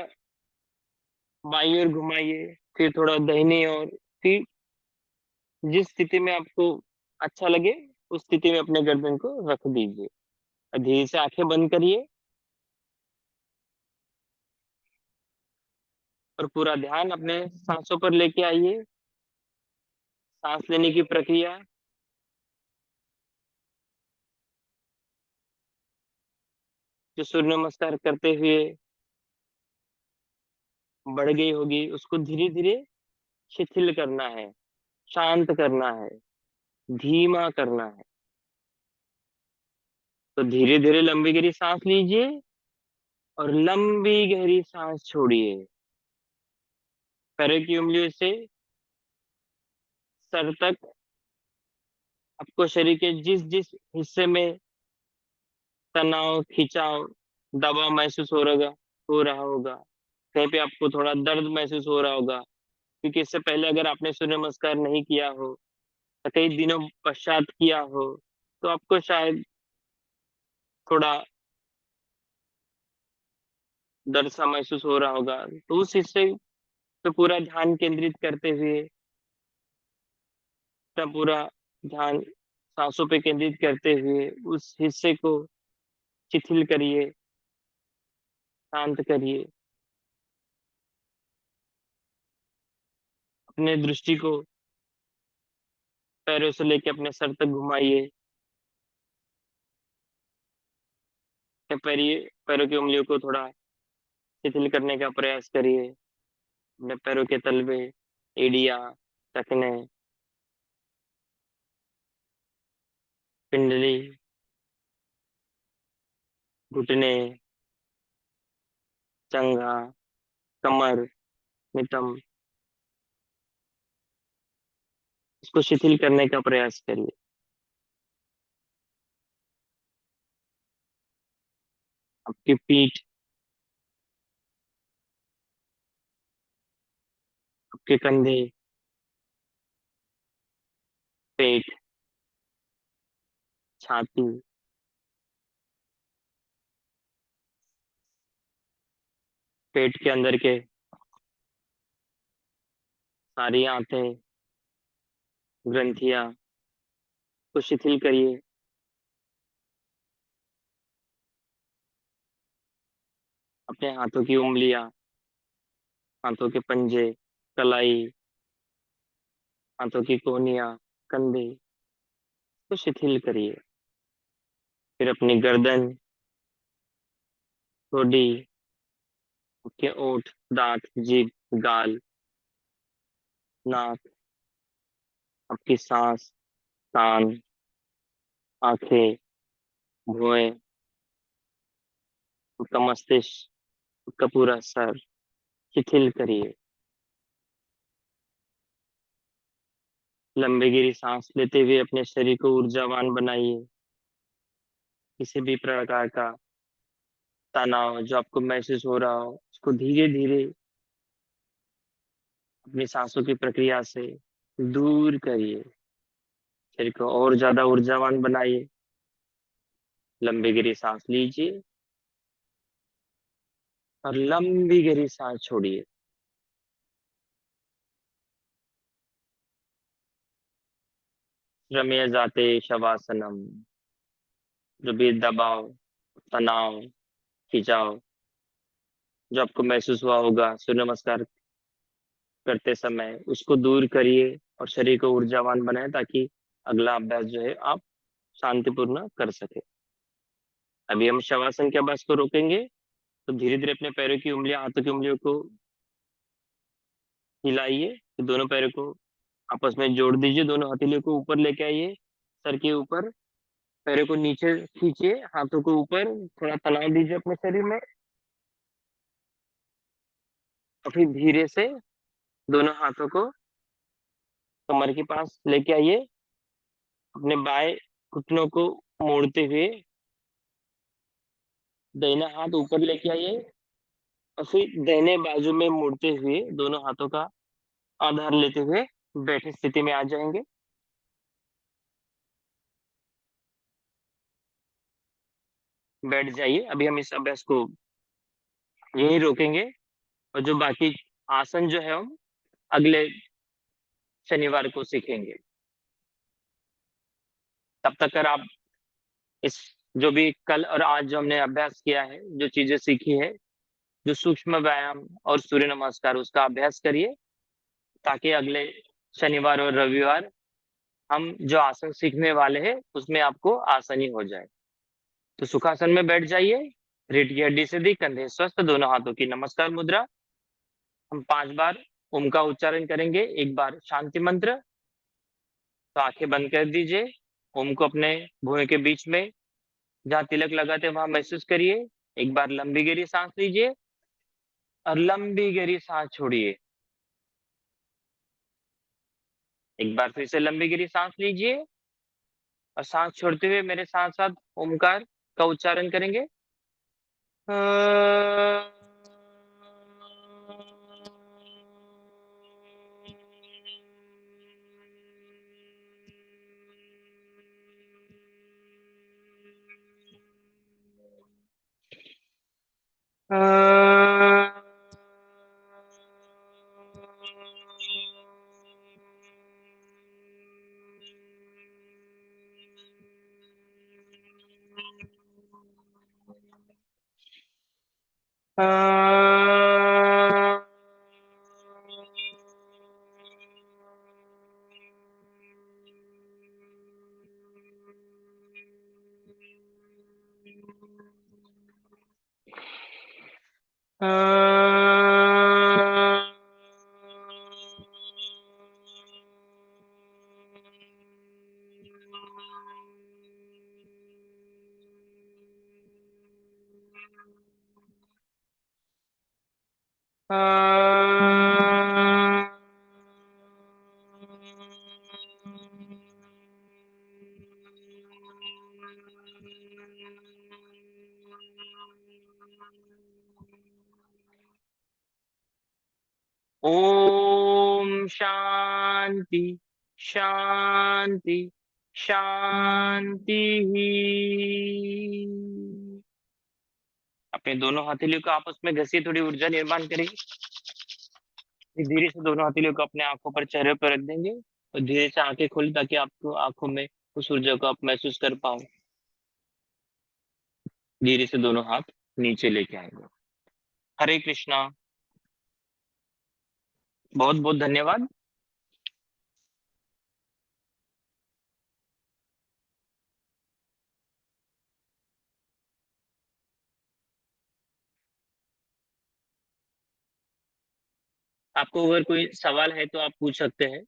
बाईं ओर घुमाइए, फिर थोड़ा दाहिनी ओर। फिर जिस स्थिति में आपको अच्छा लगे उस स्थिति में अपने गर्दन को रख दीजिए। और धीरे से आंखें बंद करिए और पूरा ध्यान अपने सांसों पर लेके आइए। सांस लेने की प्रक्रिया, जो सूर्य नमस्कार करते हुए बढ़ गई होगी, उसको धीरे धीरे शिथिल करना है, शांत करना है, धीमा करना है। तो धीरे धीरे लंबी गहरी सांस लीजिए और लंबी गहरी सांस छोड़िए। पैरों की उंगलियों से सर तक आपको शरीर के जिस जिस हिस्से में तनाव, खिंचाव, दबाव महसूस हो रहा होगा, कहीं पे आपको थोड़ा दर्द महसूस हो रहा होगा, क्योंकि इससे पहले अगर आपने सूर्य नमस्कार नहीं किया हो या कई दिनों पश्चात किया हो, तो आपको शायद थोड़ा दर्द सा महसूस हो रहा होगा। तो उस हिस्से पे पूरा ध्यान केंद्रित करते हुए, अपना पूरा ध्यान सांसों पे केंद्रित करते हुए उस हिस्से को शिथिल करिए, शांत करिए। अपने दृष्टि को पैरों से लेके अपने सर तक घुमाइए। अपने पैरों की उंगलियों को थोड़ा शिथिल करने का प्रयास करिए। अपने पैरों के तलवे, एड़ियां, टखने, पिंडली, घुटने, चंगा, कमर, नितंब, इसको शिथिल करने का प्रयास करिए। आपकी पीठ, आपके कंधे, पेट, छाती, पेट के अंदर के सारी आंतें, ग्रंथियां को शिथिल करिए। अपने हाथों की उंगलियां, हाथों के पंजे, कलाई, हाथों की कोहनियां, कंधे को शिथिल करिए। फिर अपनी गर्दन, ठोडी, आपके ओठ, दांत, जीभ, गाल, नाक, आपकी सांस, कान, आंखें, भुएं, आपका मस्तिष्क, आपका पूरा सर शिथिल करिए। लंबी गहरी सांस लेते हुए अपने शरीर को ऊर्जावान बनाइए। किसी भी प्रकार का तनाव जो आपको महसूस हो रहा हो, उसको धीरे धीरे अपनी सांसों की प्रक्रिया से दूर करिए। शरीर को और ज्यादा ऊर्जावान बनाइए। लंबी गहरी सांस लीजिए और लंबी गहरी सांस छोड़िए। रम्य जाते शवासनम, जो भी दबाव, तनाव, खिंचाव जो आपको महसूस हुआ होगा सूर्य नमस्कार करते समय, उसको दूर करिए और शरीर को ऊर्जावान बनाए, ताकि अगला अभ्यास जो है आप शांतिपूर्ण कर सके। अभी हम शवासन के अभ्यास को रोकेंगे। तो धीरे धीरे अपने पैरों की उंगलियां, हाथों की उंगलियों को हिलाइए। तो दोनों पैरों को आपस में जोड़ दीजिए, दोनों हथेलियों को ऊपर लेके आइए, सर के ऊपर। पैरों को नीचे खींचिए, हाथों को ऊपर, थोड़ा तनाव दीजिए अपने शरीर में। और फिर धीरे से दोनों हाथों को कमर के पास लेके आइए अपने बाएं घुटनों को मोड़ते हुए दाहिना हाथ ऊपर लेके आइए और फिर दाहिने बाजू में मुड़ते हुए दोनों हाथों का आधार लेते हुए बैठे स्थिति में आ जाएंगे। बैठ जाइए। अभी हम इस अभ्यास को यही रोकेंगे और जो बाकी आसन जो है हम अगले शनिवार को सीखेंगे। तब तक कर आप इस जो भी कल और आज जो हमने अभ्यास किया है, जो चीजें सीखी है, जो सूक्ष्म व्यायाम और सूर्य नमस्कार, उसका अभ्यास करिए ताकि अगले शनिवार और रविवार हम जो आसन सीखने वाले हैं उसमें आपको आसानी हो जाए। तो सुखासन में बैठ जाइए। रीढ़ की हड्डी सीधी, कंधे स्वस्थ, दोनों हाथों की नमस्कार मुद्रा। हम 5 बार ओम का उच्चारण करेंगे, एक बार शांति मंत्र। तो आंखें बंद कर दीजिए। ओम को अपने भुएं के बीच में जहाँ तिलक लगाते हैं वहां महसूस करिए। एक बार लंबी गहरी सांस लीजिए और लंबी गहरी सांस छोड़िए। एक बार फिर से लंबी गहरी सांस लीजिए और सांस छोड़ते हुए मेरे साथ साथ ओमकार का उच्चारण करेंगे। ओम शांति शांति शांति। अपने दोनों हथेलियों को आपस में घसीए, थोड़ी ऊर्जा निर्माण करेंगे। फिर धीरे से दोनों हथेलियों को अपने आंखों पर, चेहरे पर रख देंगे और धीरे से आंखें खोली ताकि आपको आंखों में उस ऊर्जा को आप महसूस कर पाओ। धीरे से दोनों हाथ नीचे लेके आएंगे। हरे कृष्णा। बहुत बहुत धन्यवाद। आपको अगर कोई सवाल है तो आप पूछ सकते हैं।